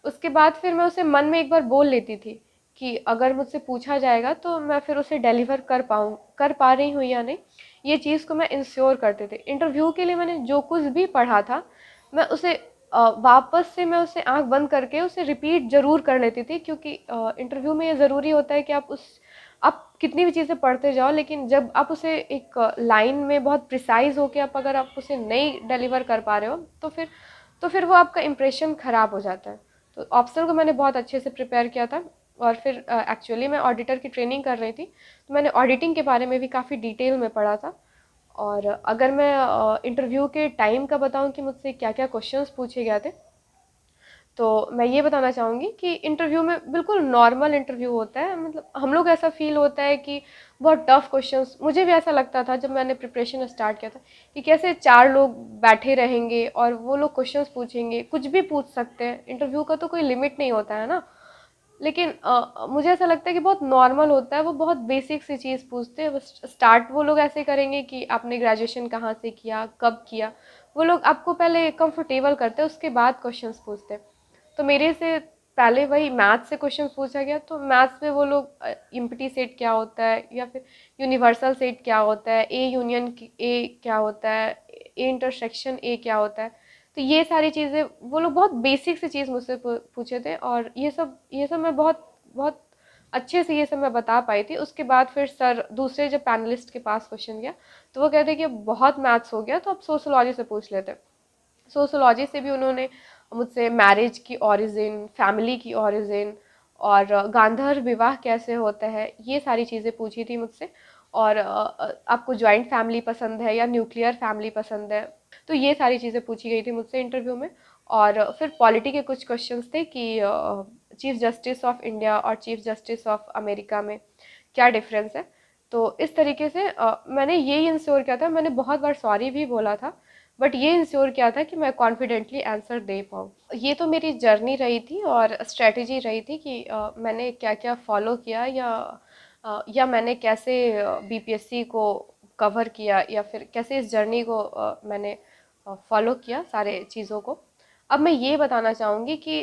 उसके बाद फिर मैं उसे मन में एक बार बोल लेती थी कि अगर मुझसे पूछा जाएगा तो मैं फिर उसे डिलीवर कर पा रही हूँ या नहीं, ये चीज़ को मैं इंश्योर करते थे। इंटरव्यू के लिए मैंने जो कुछ भी पढ़ा था, मैं उसे वापस से मैं उसे आंख बंद करके उसे रिपीट ज़रूर कर लेती थी, क्योंकि इंटरव्यू में ये ज़रूरी होता है कि आप कितनी भी चीज़ें पढ़ते जाओ, लेकिन जब आप उसे एक लाइन में बहुत प्रिसाइज होके अगर आप उसे नहीं डिलीवर कर पा रहे हो, तो फिर वो आपका इम्प्रेशन ख़राब हो जाता है। तो ऑप्शनल को मैंने बहुत अच्छे से प्रिपेयर किया था। और फिर एक्चुअली मैं ऑडिटर की ट्रेनिंग कर रही थी, तो मैंने ऑडिटिंग के बारे में भी काफ़ी डिटेल में पढ़ा था। और अगर मैं इंटरव्यू के टाइम का बताऊं कि मुझसे क्या क्या क्वेश्चंस पूछे गए थे, तो मैं ये बताना चाहूँगी कि इंटरव्यू में बिल्कुल नॉर्मल इंटरव्यू होता है, मतलब हम लोग ऐसा फील होता है कि बहुत टफ क्वेश्चंस, मुझे भी ऐसा लगता था जब मैंने प्रिपरेशन स्टार्ट किया था कि कैसे चार लोग बैठे रहेंगे और वो लोग क्वेश्चंस पूछेंगे, कुछ भी पूछ सकते हैं, इंटरव्यू का तो कोई लिमिट नहीं होता है ना। लेकिन मुझे ऐसा लगता है कि बहुत नॉर्मल होता है, वो बहुत बेसिक सी चीज़ पूछते हैं बस। स्टार्ट वो लोग ऐसे करेंगे कि आपने ग्रेजुएशन कहाँ से किया, कब किया, वो लोग आपको पहले कंफर्टेबल करते हैं, उसके बाद क्वेश्चंस पूछते हैं। तो मेरे से पहले वही मैथ्स से क्वेश्चन पूछा गया, तो मैथ्स में वो लोग इम्पटी सेट क्या होता है, या फिर यूनिवर्सल सेट क्या होता है, ए यूनियन ए क्या होता है, ए इंटरसेक्शन ए क्या होता है, तो ये सारी चीज़ें वो लोग बहुत बेसिक सी चीज़ मुझसे पूछे थे, और ये सब मैं बहुत बहुत अच्छे से ये सब मैं बता पाई थी। उसके बाद फिर सर दूसरे जब पैनलिस्ट के पास क्वेश्चन गया, तो वो कहते कि बहुत मैथ्स हो गया, तो अब सोशोलॉजी से पूछ लेते। सोशोलॉजी से भी उन्होंने मुझसे मैरिज की ओरिजिन, फैमिली की ओरिजिन, और गांधर्व विवाह कैसे होता है, ये सारी चीज़ें पूछी थी मुझसे। और आपको जॉइंट फैमिली पसंद है या न्यूक्लियर फैमिली पसंद है, तो ये सारी चीज़ें पूछी गई थी मुझसे इंटरव्यू में। और फिर पॉलिटी के कुछ क्वेश्चंस थे कि चीफ जस्टिस ऑफ इंडिया और चीफ जस्टिस ऑफ अमेरिका में क्या डिफरेंस है। तो इस तरीके से मैंने यही इंश्योर किया था, मैंने बहुत बार सॉरी भी बोला था, बट ये इंश्योर किया था कि मैं कॉन्फिडेंटली आंसर दे पाऊँ। ये तो मेरी जर्नी रही थी और स्ट्रेटजी रही थी कि मैंने क्या क्या फॉलो किया, या मैंने कैसे बीपीएससी को कवर किया, या फिर कैसे इस जर्नी को मैंने फॉलो किया सारे चीज़ों को। अब मैं ये बताना चाहूँगी कि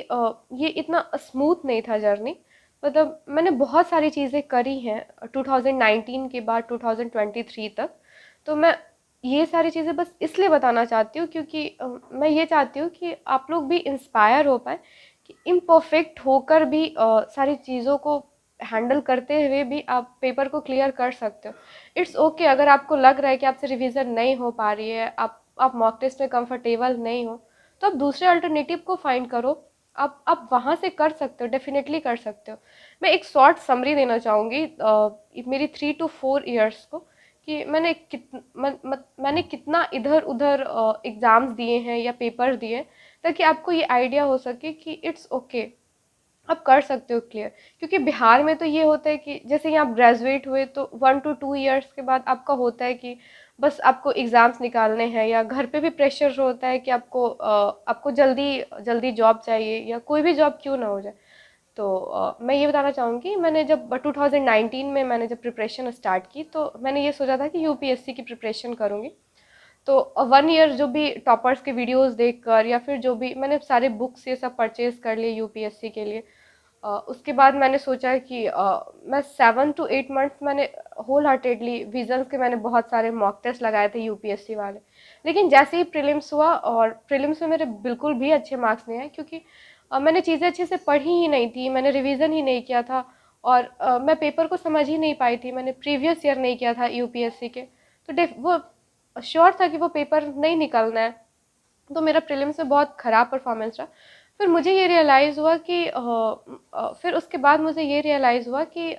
ये इतना स्मूथ नहीं था जर्नी, मतलब मैंने बहुत सारी चीज़ें करी हैं 2019 के बाद 2023 तक। तो मैं ये सारी चीज़ें बस इसलिए बताना चाहती हूँ क्योंकि मैं ये चाहती हूँ कि आप लोग भी इंस्पायर हो पाए कि इम्परफेक्ट होकर भी सारी चीज़ों को हैंडल करते हुए भी आप पेपर को क्लियर कर सकते हो। इट्स ओके अगर आपको लग रहा है कि आपसे रिवीजन नहीं हो पा रही है, आप आप मॉक टेस्ट में कंफर्टेबल नहीं हो, तो आप दूसरे अल्टरनेटिव को फाइंड करो। आप वहाँ से कर सकते हो, डेफिनेटली कर सकते हो। मैं एक शॉर्ट समरी देना चाहूँगी मेरी 3 to 4 ईयर्स को, कि मैंने कितना इधर उधर एग्ज़ाम्स दिए हैं या पेपर दिए हैं, ताकि आपको ये आइडिया हो सके कि इट्स ओके, आप कर सकते हो क्लियर। क्योंकि बिहार में तो ये होता है कि जैसे ही आप ग्रेजुएट हुए तो 1 to 2 ईयर्स के बाद आपका होता है कि बस आपको एग्ज़ाम्स निकालने हैं, या घर पे भी प्रेशर होता है कि आपको जल्दी जल्दी जॉब चाहिए, या कोई भी जॉब क्यों ना हो जाए। तो मैं ये बताना चाहूँगी, मैंने जब 2019 में मैंने जब प्रिपरेशन स्टार्ट की, तो मैंने ये सोचा था कि यूपीएससी की प्रिपरेशन करूँगी। तो 1 ईयर जो भी टॉपर्स के वीडियोस देखकर, या फिर जो भी मैंने सारे बुक्स ये सब परचेज कर लिए यूपीएससी के लिए। उसके बाद मैंने सोचा कि मैं 7 to 8 मंथ्स मैंने होल हार्टेडली विजन्स के मैंने बहुत सारे मॉक टेस्ट लगाए थे यूपीएससी वाले। लेकिन जैसे ही प्रीलिम्स हुआ, और प्रीलिम्स में मेरे बिल्कुल भी अच्छे मार्क्स नहीं आए, क्योंकि मैंने चीज़ें अच्छे से पढ़ी ही नहीं थी, मैंने रिवीजन ही नहीं किया था, और मैं पेपर को समझ ही नहीं पाई थी, मैंने प्रीवियस ईयर नहीं किया था यूपीएससी के। तो वो श्योर था कि वो पेपर नहीं निकलना है। तो मेरा प्रीलिम्स में बहुत ख़राब परफॉर्मेंस रहा। फिर मुझे ये रियलाइज़ हुआ कि फिर उसके बाद मुझे ये रियलाइज़ हुआ कि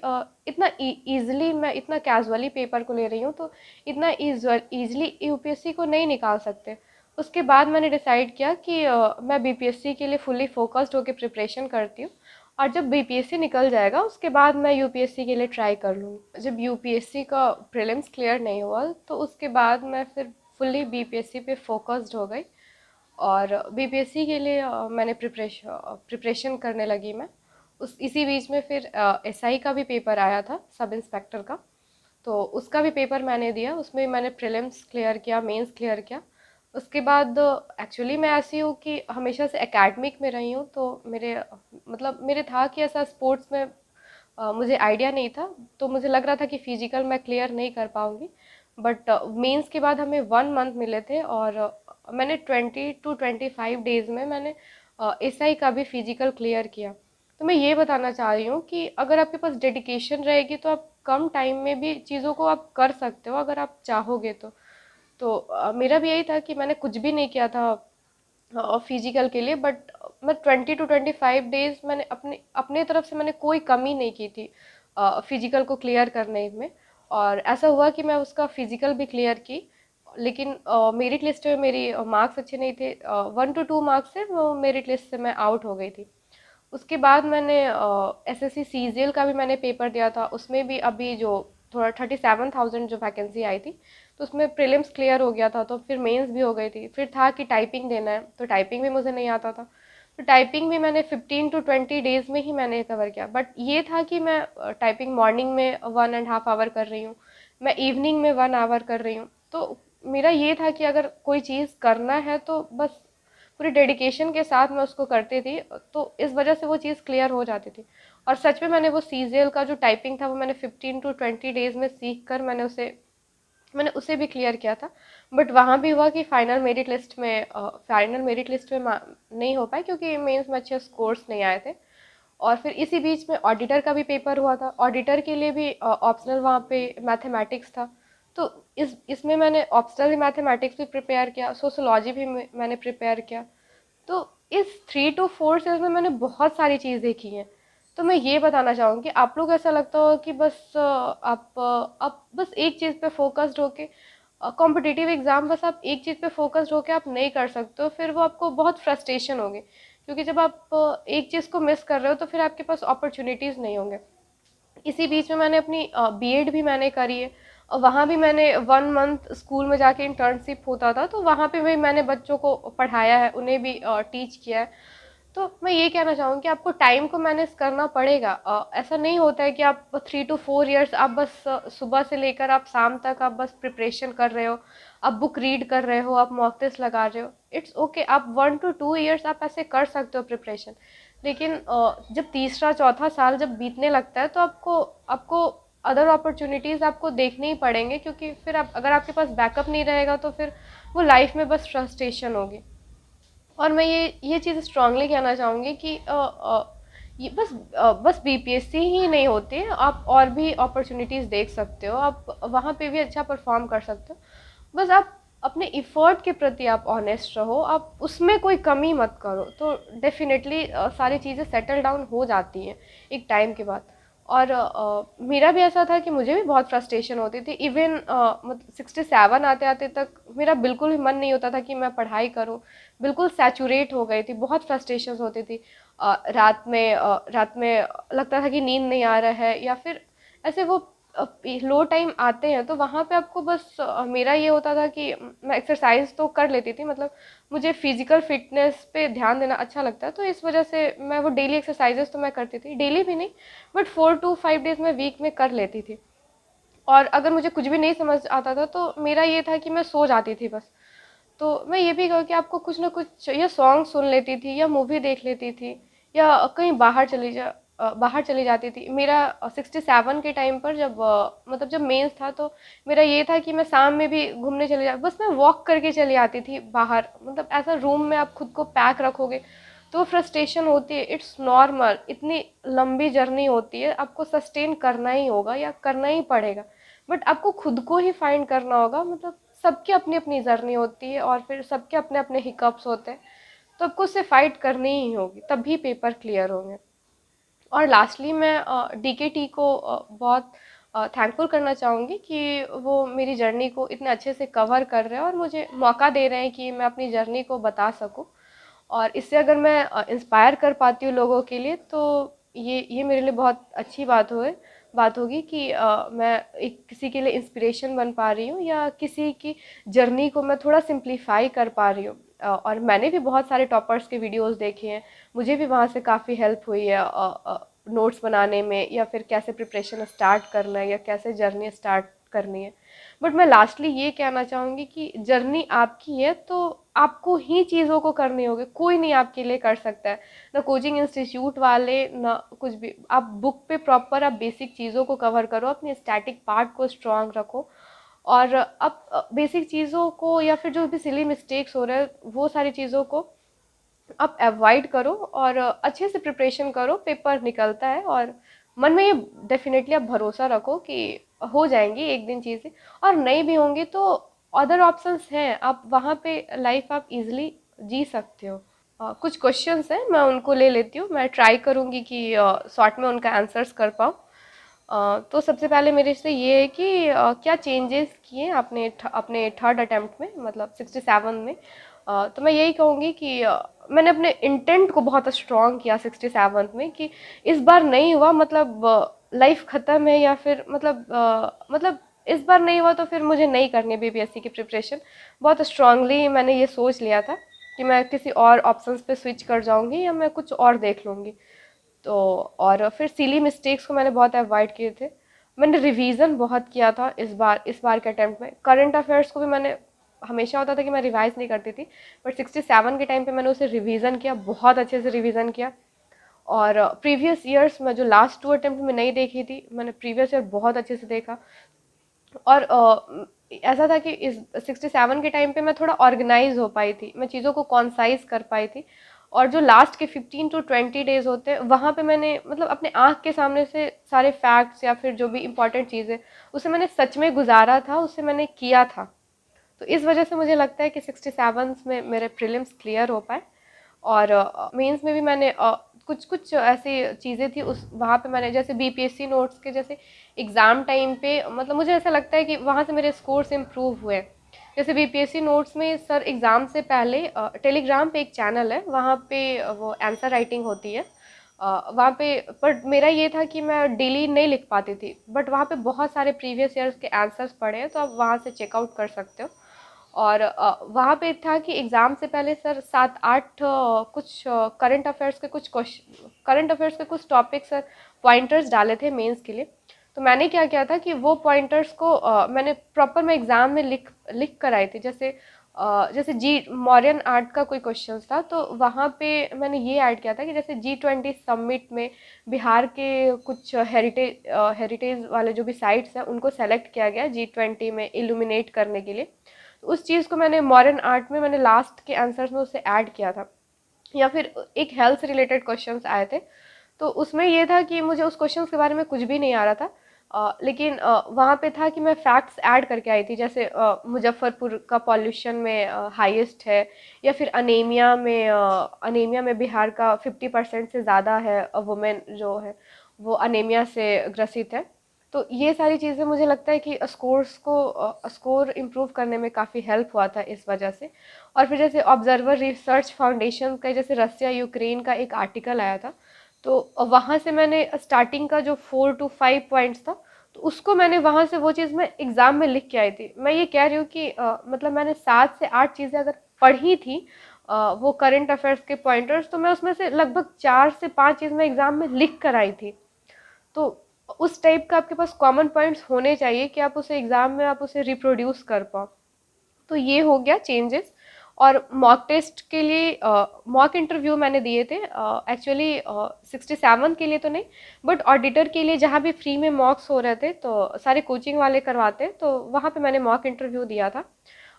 इतना ईज़िली मैं इतना कैजुअली पेपर को ले रही हूँ, तो इतना ईज़िली यूपीएससी को नहीं निकाल सकते। उसके बाद मैंने डिसाइड किया कि मैं बीपीएससी के लिए फुल्ली फोकस्ड होकर प्रिपरेशन करती हूँ, और जब बीपीएससी निकल जाएगा उसके बाद मैं यूपीएससी के लिए ट्राई कर लूँगी। जब यूपीएससी का प्रीलिम्स क्लियर नहीं हुआ, तो उसके बाद मैं फिर फुल्ली बीपीएससी पे फोकस्ड हो गई, और बीपीएससी के लिए मैंने प्रिपरेशन करने लगी मैं। उस इसी बीच में फिर एसआई का भी पेपर आया था, सब इंस्पेक्टर का। तो उसका भी पेपर मैंने दिया, उसमें मैंने प्रीलिम्स क्लियर किया, मेंस क्लियर किया। उसके बाद एक्चुअली मैं ऐसी हूँ कि हमेशा से एकेडमिक में रही हूँ, तो मतलब मेरे था कि ऐसा स्पोर्ट्स में मुझे आइडिया नहीं था। तो मुझे लग रहा था कि फिजिकल मैं क्लियर नहीं कर पाऊँगी। बट मेंस के बाद हमें 1 मंथ मिले थे, और मैंने 20 to 25 डेज़ में मैंने एसआई का भी फिजिकल क्लियर किया। तो मैं ये बताना चाह रही हूँ कि अगर आपके पास डेडिकेशन रहेगी, तो आप कम टाइम में भी चीज़ों को आप कर सकते हो, अगर आप चाहोगे तो। तो मेरा भी यही था कि मैंने कुछ भी नहीं किया था फिजिकल के लिए, बट मैं 20 to 25 डेज़ मैंने अपने अपने तरफ से मैंने कोई कमी नहीं की थी फिजिकल को क्लियर करने में। और ऐसा हुआ कि मैं उसका फिजिकल भी क्लियर की। लेकिन मेरिट लिस्ट में मेरी मार्क्स अच्छे नहीं थे, 1 to 2 मार्क्स से वो मेरिट लिस्ट से मैं आउट हो गई थी। उसके बाद मैंने एसएससी सीजीएल का भी मैंने पेपर दिया था, उसमें भी अभी जो थोड़ा 37,000 जो वैकेंसी आई थी, तो उसमें प्रीलिम्स क्लियर हो गया था, तो फिर मेंस भी हो गई थी। फिर था कि टाइपिंग देना है, तो टाइपिंग भी मुझे नहीं आता था, तो टाइपिंग भी मैंने 15 to 20 डेज़ में ही मैंने कवर किया। बट ये था कि मैं टाइपिंग मॉर्निंग में 1.5 आवर कर रही हूँ, मैं इवनिंग में 1 आवर कर रही हूँ। तो मेरा ये था कि अगर कोई चीज़ करना है तो बस पूरी डेडिकेशन के साथ मैं उसको करती थी, तो इस वजह से वो चीज़ क्लियर हो जाती थी। और सच में मैंने वो सीजीएल का जो टाइपिंग था, वो मैंने 15 to 20 डेज़ में सीख कर मैंने उसे भी क्लियर किया था। बट वहाँ भी हुआ कि फाइनल मेरिट लिस्ट में नहीं हो पाए, क्योंकि मेंस में अच्छे स्कोर्स नहीं आए थे। और फिर इसी बीच में ऑडिटर का भी पेपर हुआ था, ऑडिटर के लिए भी ऑप्शनल वहाँ पे मैथमेटिक्स था। तो इसमें मैंने ऑप्शनल मैथमेटिक्स भी प्रिपेयर किया, सोशोलॉजी भी मैंने प्रिपेयर किया। तो इस 3 to 4 साल में मैंने बहुत सारी चीज़ें की हैं। तो मैं ये बताना चाहूँगी, आप लोग ऐसा लगता हो कि बस आप बस एक चीज़ पे फोकस्ड होके कॉम्पिटिटिव एग्ज़ाम, बस आप एक चीज़ पे फोकस्ड होके आप नहीं कर सकते हो, फिर वो आपको बहुत फ्रस्ट्रेशन होगी। क्योंकि जब आप एक चीज़ को मिस कर रहे हो, तो फिर आपके पास अपॉर्चुनिटीज़ नहीं होंगे। इसी बीच में मैंने अपनी बीएड भी मैंने करी है, और वहाँ भी मैंने 1 मंथ स्कूल में जाके इंटर्नशिप होता था, तो वहाँ पे भी मैंने बच्चों को पढ़ाया है, उन्हें भी टीच किया है। तो मैं ये कहना चाहूँगी कि आपको टाइम को मैनेज करना पड़ेगा। ऐसा नहीं होता है कि आप 3 to 4 ईयर्स आप बस सुबह से लेकर आप शाम तक आप बस प्रिपरेशन कर रहे हो, आप बुक रीड कर रहे हो, आप मॉक टेस्ट लगा रहे हो। इट्स ओके, आप 1 to 2 ईयर्स आप ऐसे कर सकते हो प्रिपरेशन। लेकिन जब तीसरा चौथा साल जब बीतने लगता है, तो आपको आपको अदर अपॉर्चुनिटीज़ आपको देखने ही पड़ेंगे, क्योंकि फिर आप अगर आपके पास बैकअप नहीं रहेगा, तो फिर वो लाइफ में बस फ्रस्ट्रेशन होगी। और मैं ये चीज़ स्ट्रांगली कहना चाहूँगी कि ये बस बीपीएससी ही नहीं होती है, आप और भी अपॉर्चुनिटीज़ देख सकते हो, आप वहाँ पे भी अच्छा परफॉर्म कर सकते हो। बस आप अपने इफ़र्ट के प्रति आप ऑनेस्ट रहो, आप उसमें कोई कमी मत करो, तो डेफ़िनेटली सारी चीज़ें सेटल डाउन हो जाती हैं एक टाइम के बाद। और मेरा भी ऐसा था कि मुझे भी बहुत फ्रस्ट्रेशन होती थी, इवन मतलब 67 आते-आते तक मेरा बिल्कुल भी मन नहीं होता था कि मैं पढ़ाई करूँ, बिल्कुल सैचुरेट हो गई थी, बहुत फ्रस्ट्रेशंस होती थी। रात में लगता था कि नींद नहीं आ रहा है, या फिर ऐसे वो लो टाइम आते हैं, तो वहाँ पे आपको बस मेरा ये होता था कि मैं एक्सरसाइज तो कर लेती थी, मतलब मुझे फिजिकल फिटनेस पे ध्यान देना अच्छा लगता है, तो इस वजह से मैं वो डेली एक्सरसाइजेस तो मैं करती थी, डेली भी नहीं बट 4 to 5 डेज मैं वीक में कर लेती थी। और अगर मुझे कुछ भी नहीं समझ आता था तो मेरा ये था कि मैं सो जाती थी बस। तो मैं ये भी कहूँ कि आपको कुछ ना कुछ या सॉन्ग सुन लेती थी या मूवी देख लेती थी, या कहीं बाहर चली जाती थी। मेरा 67 के टाइम पर जब मतलब जब मेंस था, तो मेरा ये था कि मैं शाम में भी घूमने चली जा, बस मैं वॉक करके चली आती थी बाहर। मतलब ऐसा रूम में आप खुद को पैक रखोगे तो फ्रस्ट्रेशन होती है, इट्स नॉर्मल। इतनी लंबी जर्नी होती है, आपको सस्टेन करना ही होगा या करना ही पड़ेगा, बट आपको खुद को ही फाइंड करना होगा। मतलब सबकी अपनी अपनी जर्नी होती है और फिर सबके अपने अपने हिकअप्स होते हैं, तो आपको उससे फाइट करनी ही होगी, तभी पेपर क्लियर होंगे। और लास्टली मैं डीकेटी को बहुत थैंकफुल करना चाहूँगी कि वो मेरी जर्नी को इतने अच्छे से कवर कर रहे हैं और मुझे मौका दे रहे हैं कि मैं अपनी जर्नी को बता सकूँ। और इससे अगर मैं इंस्पायर कर पाती हूँ लोगों के लिए, तो ये मेरे लिए बहुत अच्छी बात होगी कि मैं एक किसी के लिए इंस्पिरेशन बन पा रही हूँ, या किसी की जर्नी को मैं थोड़ा सिंप्लीफाई कर पा रही हूँ। और मैंने भी बहुत सारे टॉपर्स के वीडियोस देखे हैं, मुझे भी वहाँ से काफ़ी हेल्प हुई है नोट्स बनाने में, या फिर कैसे प्रिपरेशन स्टार्ट करना है या कैसे जर्नी स्टार्ट करनी है। बट मैं लास्टली ये कहना चाहूँगी कि जर्नी आपकी है, तो आपको ही चीज़ों को करनी होगी, कोई नहीं आपके लिए कर सकता है। ना कोचिंग इंस्टीट्यूट वाले, ना कुछ भी। आप बुक पे प्रॉपर आप बेसिक चीज़ों को कवर करो, अपने स्टैटिक पार्ट को स्ट्रांग रखो, और आप बेसिक चीज़ों को या फिर जो भी सिली मिस्टेक्स हो रहे हैं वो सारी चीज़ों को आप अवॉइड करो, और अच्छे से प्रिपरेशन करो, पेपर निकलता है। और मन में ये डेफिनेटली आप भरोसा रखो कि हो जाएंगी एक दिन चीज़ें, और नहीं भी होंगी तो अदर ऑप्शंस हैं, आप वहाँ पे लाइफ आप इजीली जी सकते हो। कुछ क्वेश्चंस हैं, मैं उनको ले लेती हूँ, मैं ट्राई करूँगी कि शॉर्ट में उनका आंसर्स कर पाऊँ। तो सबसे पहले मेरे से ये है कि क्या चेंजेस किए आपने अपने थर्ड अटेम्प्ट में, मतलब 67 में। तो मैं यही कहूँगी कि मैंने अपने इंटेंट को बहुत स्ट्रॉन्ग किया 67 में, कि इस बार नहीं हुआ मतलब लाइफ ख़त्म है, या फिर मतलब इस बार नहीं हुआ तो फिर मुझे नहीं करनी है बीपीएससी की प्रिपरेशन। बहुत स्ट्रांगली मैंने ये सोच लिया था कि मैं किसी और ऑप्शंस पे स्विच कर जाऊँगी या मैं कुछ और देख लूँगी। तो और फिर सिली मिस्टेक्स को मैंने बहुत अवॉइड किए थे। मैंने रिवीजन बहुत किया था इस बार के अटेम्प्ट में। करंट अफेयर्स को भी मैंने, हमेशा होता था कि मैं रिवाइज नहीं करती थी, बट 67 के टाइम पे मैंने उसे रिवीजन किया, बहुत अच्छे से रिवीजन किया। और प्रीवियस ईयर्स में जो लास्ट 2 अटेम्प्ट में नहीं देखी थी, मैंने प्रीवियस ईयर बहुत अच्छे से देखा। और ऐसा था कि इस 67 के टाइम पे मैं थोड़ा ऑर्गेनाइज हो पाई थी, मैं चीज़ों को कॉन्साइज कर पाई थी। और जो लास्ट के 15 to 20 डेज होते हैं, वहाँ पे मैंने मतलब अपने आँख के सामने से सारे फैक्ट्स या फिर जो भी इंपॉर्टेंट चीज़ें, उसे मैंने सच में गुजारा था, उसे मैंने किया था। तो इस वजह से मुझे लगता है कि 67 में मेरे प्रीलिम्स क्लियर हो पाए। और मेंस में भी मैंने कुछ कुछ ऐसी चीज़ें थी उस वहाँ पे, मैंने जैसे बीपीएससी नोट्स के जैसे एग्ज़ाम टाइम पे, मतलब मुझे ऐसा लगता है कि वहाँ से मेरे स्कोर्स इम्प्रूव हुए। जैसे बीपीएससी नोट्स में सर एग्ज़ाम से पहले टेलीग्राम पे एक चैनल है, वहाँ पे वो आंसर राइटिंग होती है। वहाँ पे पर मेरा ये था कि मैं डेली नहीं लिख पाती थी, बट वहाँ पे बहुत सारे प्रीवियस ईयर्स के आंसर्स पड़े हैं, तो आप वहाँ से चेकआउट कर सकते हो। और वहाँ पे था कि एग्ज़ाम से पहले सर 7-8 कुछ करंट अफेयर्स के कुछ टॉपिक सर पॉइंटर्स डाले थे मेंस के लिए। तो मैंने क्या किया था कि वो पॉइंटर्स को मैंने प्रॉपर मैं एग्ज़ाम में लिख कर आई थी। जैसे जी मौर्यन आर्ट का कोई क्वेश्चन था, तो वहाँ पे मैंने ये ऐड किया था कि जैसे G20 समिट में बिहार के कुछ हेरिटेज वाले जो भी साइट्स हैं उनको सेलेक्ट किया गया G20 में इल्यूमिनेट करने के लिए। तो उस चीज़ को मैंने मॉडर्न आर्ट में मैंने लास्ट के आंसर्स में उसे ऐड किया था। या फिर एक हेल्थ से रिलेटेड क्वेश्चंस आए थे, तो उसमें ये था कि मुझे उस क्वेश्चंस के बारे में कुछ भी नहीं आ रहा था, लेकिन वहाँ पे था कि मैं फैक्ट्स ऐड करके आई थी, जैसे मुजफ्फरपुर का पॉल्यूशन में हाईएस्ट है, या फिर अनीमिया में बिहार का 50% से ज़्यादा है वुमेन जो है वो अनीमिया से ग्रसित है। तो ये सारी चीज़ें मुझे लगता है कि स्कोर इम्प्रूव करने में काफ़ी हेल्प हुआ था इस वजह से। और फिर जैसे ऑब्जर्वर रिसर्च फाउंडेशन का जैसे रसिया यूक्रेन का एक आर्टिकल आया था, तो वहाँ से मैंने स्टार्टिंग का जो 4 to 5 पॉइंट्स था, तो उसको मैंने वहाँ से वो चीज़ मैं एग्ज़ाम में लिख के आई थी। मैं ये कह रही हूँ कि मतलब मैंने 7 से 8 चीज़ें अगर पढ़ी थी, वो करंट अफेयर्स के पॉइंटर्स, तो मैं उसमें से लगभग 4 से 5 चीज़ मैं एग्ज़ाम में लिख कर आई थी। तो उस टाइप का आपके पास कॉमन पॉइंट्स होने चाहिए कि आप उसे एग्ज़ाम में आप उसे रिप्रोड्यूस कर पाओ। तो ये हो गया चेंजेस। और मॉक टेस्ट के लिए मॉक इंटरव्यू मैंने दिए थे एक्चुअली 67 के लिए तो नहीं, बट ऑडिटर के लिए जहाँ भी फ्री में मॉक्स हो रहे थे तो सारे कोचिंग वाले करवाते हैं, तो वहाँ पे मैंने मॉक इंटरव्यू दिया था।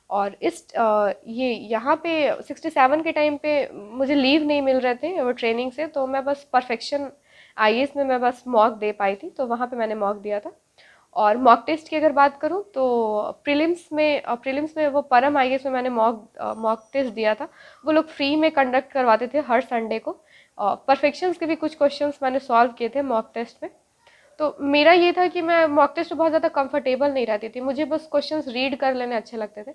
और ये यहाँ पे 67 के टाइम पे मुझे लीव नहीं मिल रहे थे वो ट्रेनिंग से, तो मैं बस परफेक्शन आईएएस में मैं बस मॉक दे पाई थी, तो वहाँ पे मैंने मॉक दिया था। और मॉक टेस्ट की अगर बात करूँ तो प्रीलिम्स में वो परम आईएएस में मैंने मॉक टेस्ट दिया था। वो लोग फ्री में कंडक्ट करवाते थे हर संडे को। परफेक्शंस के भी कुछ क्वेश्चंस मैंने सॉल्व किए थे मॉक टेस्ट में। तो मेरा ये था कि मैं मॉक टेस्ट में बहुत ज़्यादा कंफर्टेबल नहीं रहती थी, मुझे बस क्वेश्चंस रीड कर लेने अच्छे लगते थे।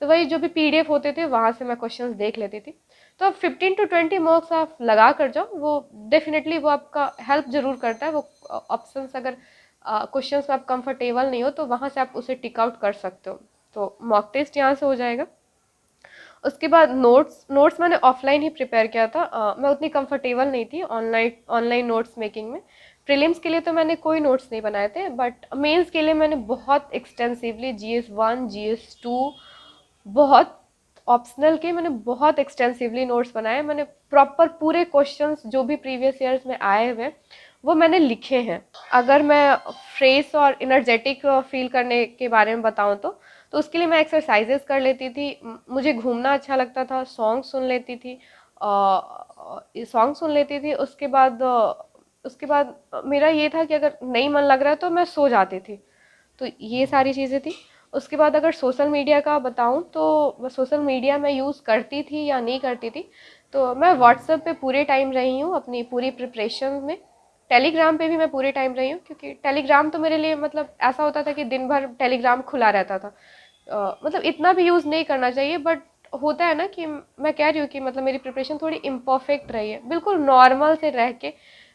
तो वही जो भी पीडीएफ होते थे वहाँ से मैं क्वेश्चंस देख लेती थी। तो अब 15 to 20 मार्क्स आप लगा कर जाओ, वो डेफिनेटली वो आपका हेल्प ज़रूर करता है। वो ऑप्शंस अगर क्वेश्चंस में आप कंफर्टेबल नहीं हो तो वहाँ से आप उसे टिक आउट कर सकते हो। तो मॉक टेस्ट यहाँ से हो जाएगा। उसके बाद नोट्स नोट्स मैंने ऑफलाइन ही प्रिपेयर किया था। मैं उतनी कंफर्टेबल नहीं थी ऑनलाइन ऑनलाइन नोट्स मेकिंग में। प्रीलिम्स के लिए तो मैंने कोई नोट्स नहीं बनाए थे, बट मेंस के लिए मैंने बहुत एक्सटेंसिवली GS1 GS2, बहुत ऑप्शनल के मैंने बहुत एक्सटेंसिवली नोट्स बनाए। मैंने प्रॉपर पूरे क्वेश्चंस जो भी प्रीवियस ईयर्स में आए हुए वो मैंने लिखे हैं। अगर मैं फ्रेश और इनर्जेटिक फील करने के बारे में बताऊं तो उसके लिए मैं एक्सरसाइजेस कर लेती थी, मुझे घूमना अच्छा लगता था, सॉन्ग सुन लेती थी। उसके बाद मेरा ये था कि अगर नहीं मन लग रहा है तो मैं सो जाती थी। तो ये सारी चीज़ें थी। उसके बाद अगर सोशल मीडिया का बताऊँ तो सोशल मीडिया मैं यूज़ करती थी या नहीं करती थी, तो मैं व्हाट्सएप पे पूरे टाइम रही हूँ अपनी पूरी प्रिपरेशन में। टेलीग्राम पे भी मैं पूरे टाइम रही हूँ, क्योंकि टेलीग्राम तो मेरे लिए मतलब ऐसा होता था कि दिन भर टेलीग्राम खुला रहता था। मतलब इतना भी यूज़ नहीं करना चाहिए, बट होता है ना कि मैं कह रही हूँ कि मतलब मेरी प्रिपरेशन थोड़ी इम्परफेक्ट रही है, बिल्कुल नॉर्मल से रह के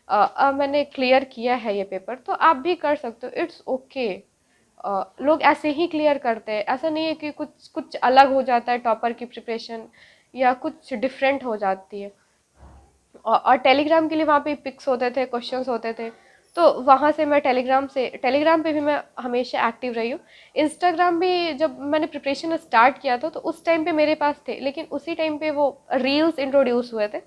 अब मैंने क्लियर किया है ये पेपर, तो आप भी कर सकते हो, इट्स ओके। लोग ऐसे ही क्लियर करते हैं, ऐसा नहीं है कि कुछ कुछ अलग हो जाता है टॉपर की प्रिपरेशन या कुछ डिफरेंट हो जाती है। और टेलीग्राम के लिए वहाँ पे पिक्स होते थे, क्वेश्चंस होते थे, तो वहाँ से मैं टेलीग्राम पे भी मैं हमेशा एक्टिव रही हूँ। इंस्टाग्राम भी जब मैंने प्रिपरेशन स्टार्ट किया था तो उस टाइम पे मेरे पास थे, लेकिन उसी टाइम पे वो रील्स इंट्रोड्यूस हुए थे।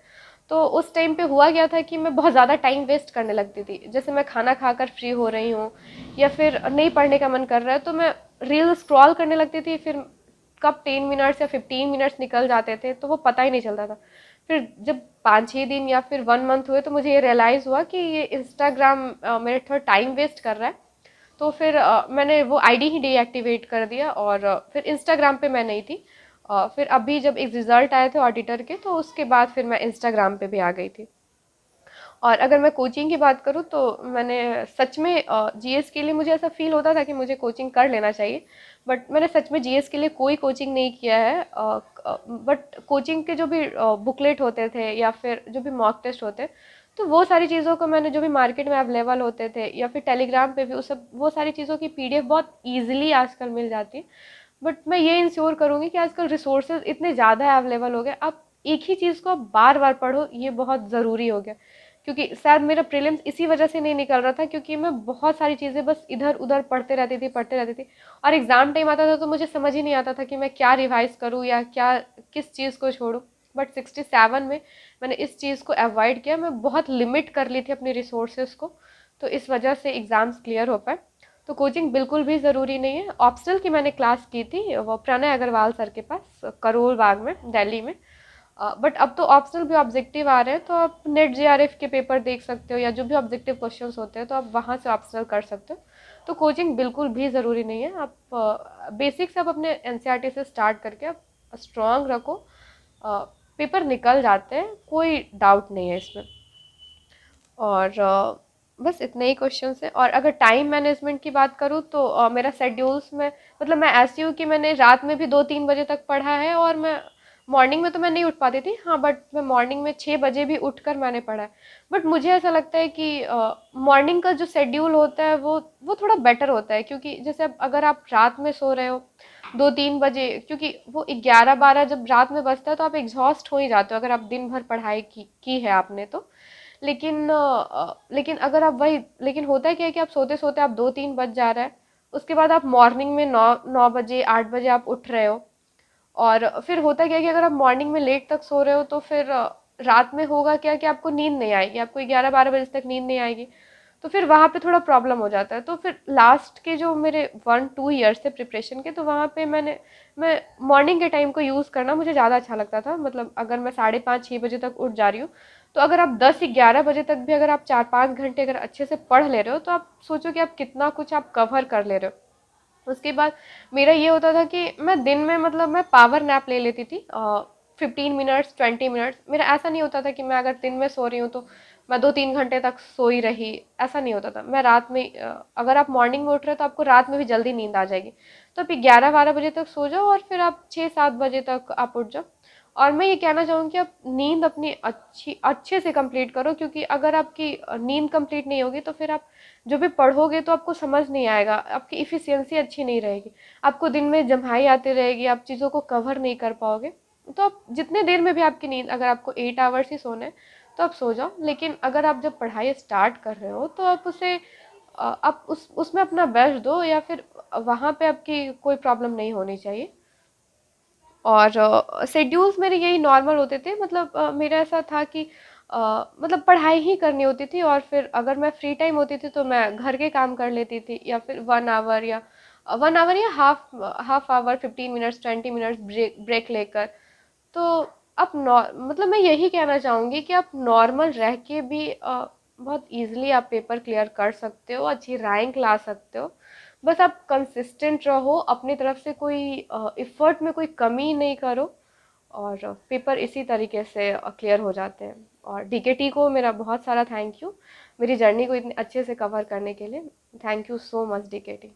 तो उस टाइम पे हुआ क्या था कि मैं बहुत ज़्यादा टाइम वेस्ट करने लगती थी, जैसे मैं खाना खाकर फ्री हो रही हूँ या फिर नहीं पढ़ने का मन कर रहा है तो मैं रील स्क्रॉल करने लगती थी, फिर कब 10 मिनट्स या 15 मिनट्स निकल जाते थे तो वो पता ही नहीं चलता था। फिर जब 5-6 दिन या फिर 1 मंथ हुए तो मुझे ये रियलाइज़ हुआ कि ये इंस्टाग्राम मेरे थोड़ा टाइम वेस्ट कर रहा है। तो फिर मैंने वो आईडी ही डीएक्टिवेट कर दिया, और फिर इंस्टाग्राम पे मैं नहीं थी। फिर अभी जब एक रिज़ल्ट आए थे ऑडिटर के, तो उसके बाद फिर मैं इंस्टाग्राम पे भी आ गई थी। और अगर मैं कोचिंग की बात करूँ तो मैंने सच में जीएस के लिए मुझे ऐसा फील होता था कि मुझे कोचिंग कर लेना चाहिए, बट मैंने सच में जीएस के लिए कोई कोचिंग नहीं किया है। बट कोचिंग के जो भी बुकलेट होते थे या फिर जो भी मॉक टेस्ट होते, तो वो सारी चीज़ों को मैंने जो भी मार्केट में अवेलेबल होते थे या फिर टेलीग्राम पे भी उस सब वो सारी चीज़ों की पीडीएफ बहुत ईजिली आजकल मिल जाती है। बट मैं ये इंश्योर करूँगी कि आजकल रिसोर्सेज इतने ज़्यादा अवेलेबल हो गए, आप एक ही चीज़ को बार बार पढ़ो, ये बहुत ज़रूरी हो गया। क्योंकि शायद मेरा प्रीलिम्स इसी वजह से नहीं निकल रहा था, क्योंकि मैं बहुत सारी चीज़ें बस इधर उधर पढ़ते रहती थी, और एग्ज़ाम टाइम आता था तो मुझे समझ ही नहीं आता था कि मैं क्या रिवाइज करूँ या क्या किस चीज़ को छोड़ूं। बट 67 में मैंने इस चीज़ को अवॉइड किया, मैं बहुत लिमिट कर ली थी अपने रिसोर्सेज को, तो इस वजह से एग्ज़ाम्स क्लियर हो पाए। तो कोचिंग बिल्कुल भी ज़रूरी नहीं है। ऑप्शनल की मैंने क्लास की थी वो प्रणय अग्रवाल सर के पास करोल बाग में दिल्ली में। बट अब तो ऑप्शनल भी ऑब्जेक्टिव आ रहे हैं, तो आप नेट जेआरएफ के पेपर देख सकते हो या जो भी ऑब्जेक्टिव क्वेश्चंस होते हैं तो आप वहाँ से ऑप्शनल कर सकते हो। तो कोचिंग बिल्कुल भी ज़रूरी नहीं है। आप बेसिक से आप अपने एनसीईआरटी से स्टार्ट करके आप स्ट्रांग रखो, पेपर निकल जाते हैं, कोई डाउट नहीं है इसमें। और बस इतने ही क्वेश्चन है। और अगर टाइम मैनेजमेंट की बात करूँ तो मेरा शेड्यूल्स में, मतलब मैं ऐसी हूँ कि मैंने रात में भी 2-3 बजे तक पढ़ा है, और मैं मॉर्निंग में तो मैं नहीं उठ पाती थी, हाँ, बट मैं मॉर्निंग में 6 बजे भी उठकर मैंने पढ़ा है। बट मुझे ऐसा लगता है कि मॉर्निंग का जो शेड्यूल होता है वो थोड़ा बेटर होता है, क्योंकि जैसे अगर आप रात में सो रहे हो 2-3 बजे, क्योंकि वो 11-12 जब रात में बजता है तो आप एग्जॉस्ट हो ही जाते हो अगर आप दिन भर पढ़ाई की है आपने तो। लेकिन अगर आप वही, लेकिन होता है क्या है कि आप सोते सोते आप 2-3 बज जा रहा है, उसके बाद आप मॉर्निंग में 9-9 बजे 8 बजे आप उठ रहे हो, और फिर होता क्या है कि अगर आप मॉर्निंग में लेट तक सो रहे हो तो फिर रात में होगा क्या कि आपको नींद नहीं आएगी, आपको 11-12 बजे तक नींद नहीं आएगी, तो फिर वहाँ पे थोड़ा प्रॉब्लम हो जाता है। तो फिर लास्ट के जो मेरे 1-2 ईयर्स थे प्रिपरेशन के, तो वहाँ पे मैं मॉर्निंग के टाइम को यूज़ करना मुझे ज़्यादा अच्छा लगता था। मतलब अगर मैं 5:30-6 बजे तक उठ जा रही हूँ, तो अगर आप 10-11 बजे तक भी अगर आप 4-5 घंटे अगर अच्छे से पढ़ ले रहे हो, तो आप सोचो कि आप कितना कुछ आप कवर कर ले रहे हो। उसके बाद मेरा ये होता था कि मैं दिन में, मतलब मैं पावर नैप ले लेती थी 15 मिनट्स 20 मिनट्स। मेरा ऐसा नहीं होता था कि मैं अगर दिन में सो रही हूँ तो मैं 2-3 घंटे तक सोई रही, ऐसा नहीं होता था। मैं रात में अगर आप मॉर्निंग में उठ रहे हो तो आपको रात में भी जल्दी नींद आ जाएगी, तो आप 11-12 बजे तक सो जाओ और फिर आप 6-7 बजे तक आप उठ जाओ। और मैं ये कहना चाहूँगी कि आप नींद अपनी अच्छे से कंप्लीट करो, क्योंकि अगर आपकी नींद कंप्लीट नहीं होगी तो फिर आप जो भी पढ़ोगे तो आपको समझ नहीं आएगा, आपकी इफ़िशियंसी अच्छी नहीं रहेगी, आपको दिन में जम्हाई आती रहेगी, आप चीज़ों को कवर नहीं कर पाओगे। तो आप जितने देर में भी आपकी नींद, अगर आपको 8 आवर्स ही सोना है तो आप सो जाओ, लेकिन अगर आप जब पढ़ाई स्टार्ट कर रहे हो तो आप उसे आप उसमें अपना बेस्ट दो, या फिर वहाँ पे आपकी कोई प्रॉब्लम नहीं होनी चाहिए। और शेड्यूल्स मेरे यही नॉर्मल होते थे, मतलब मेरा ऐसा था कि मतलब पढ़ाई ही करनी होती थी, और फिर अगर मैं फ्री टाइम होती थी तो मैं घर के काम कर लेती थी, या फिर 1 आवर या 1 आवर या half half hour 15 minutes 20 minutes break लेकर। तो आप मतलब मैं यही कहना चाहूँगी कि आप नॉर्मल रह के भी बहुत इजीली आप पेपर क्लियर कर सकते हो, अच्छी रैंक ला सकते हो। बस आप कंसिस्टेंट रहो, अपनी तरफ से कोई एफर्ट में कोई कमी नहीं करो, और पेपर इसी तरीके से क्लियर हो जाते हैं। और डीकेटी को मेरा बहुत सारा थैंक यू, मेरी जर्नी को इतने अच्छे से कवर करने के लिए। Thank you so much DKT.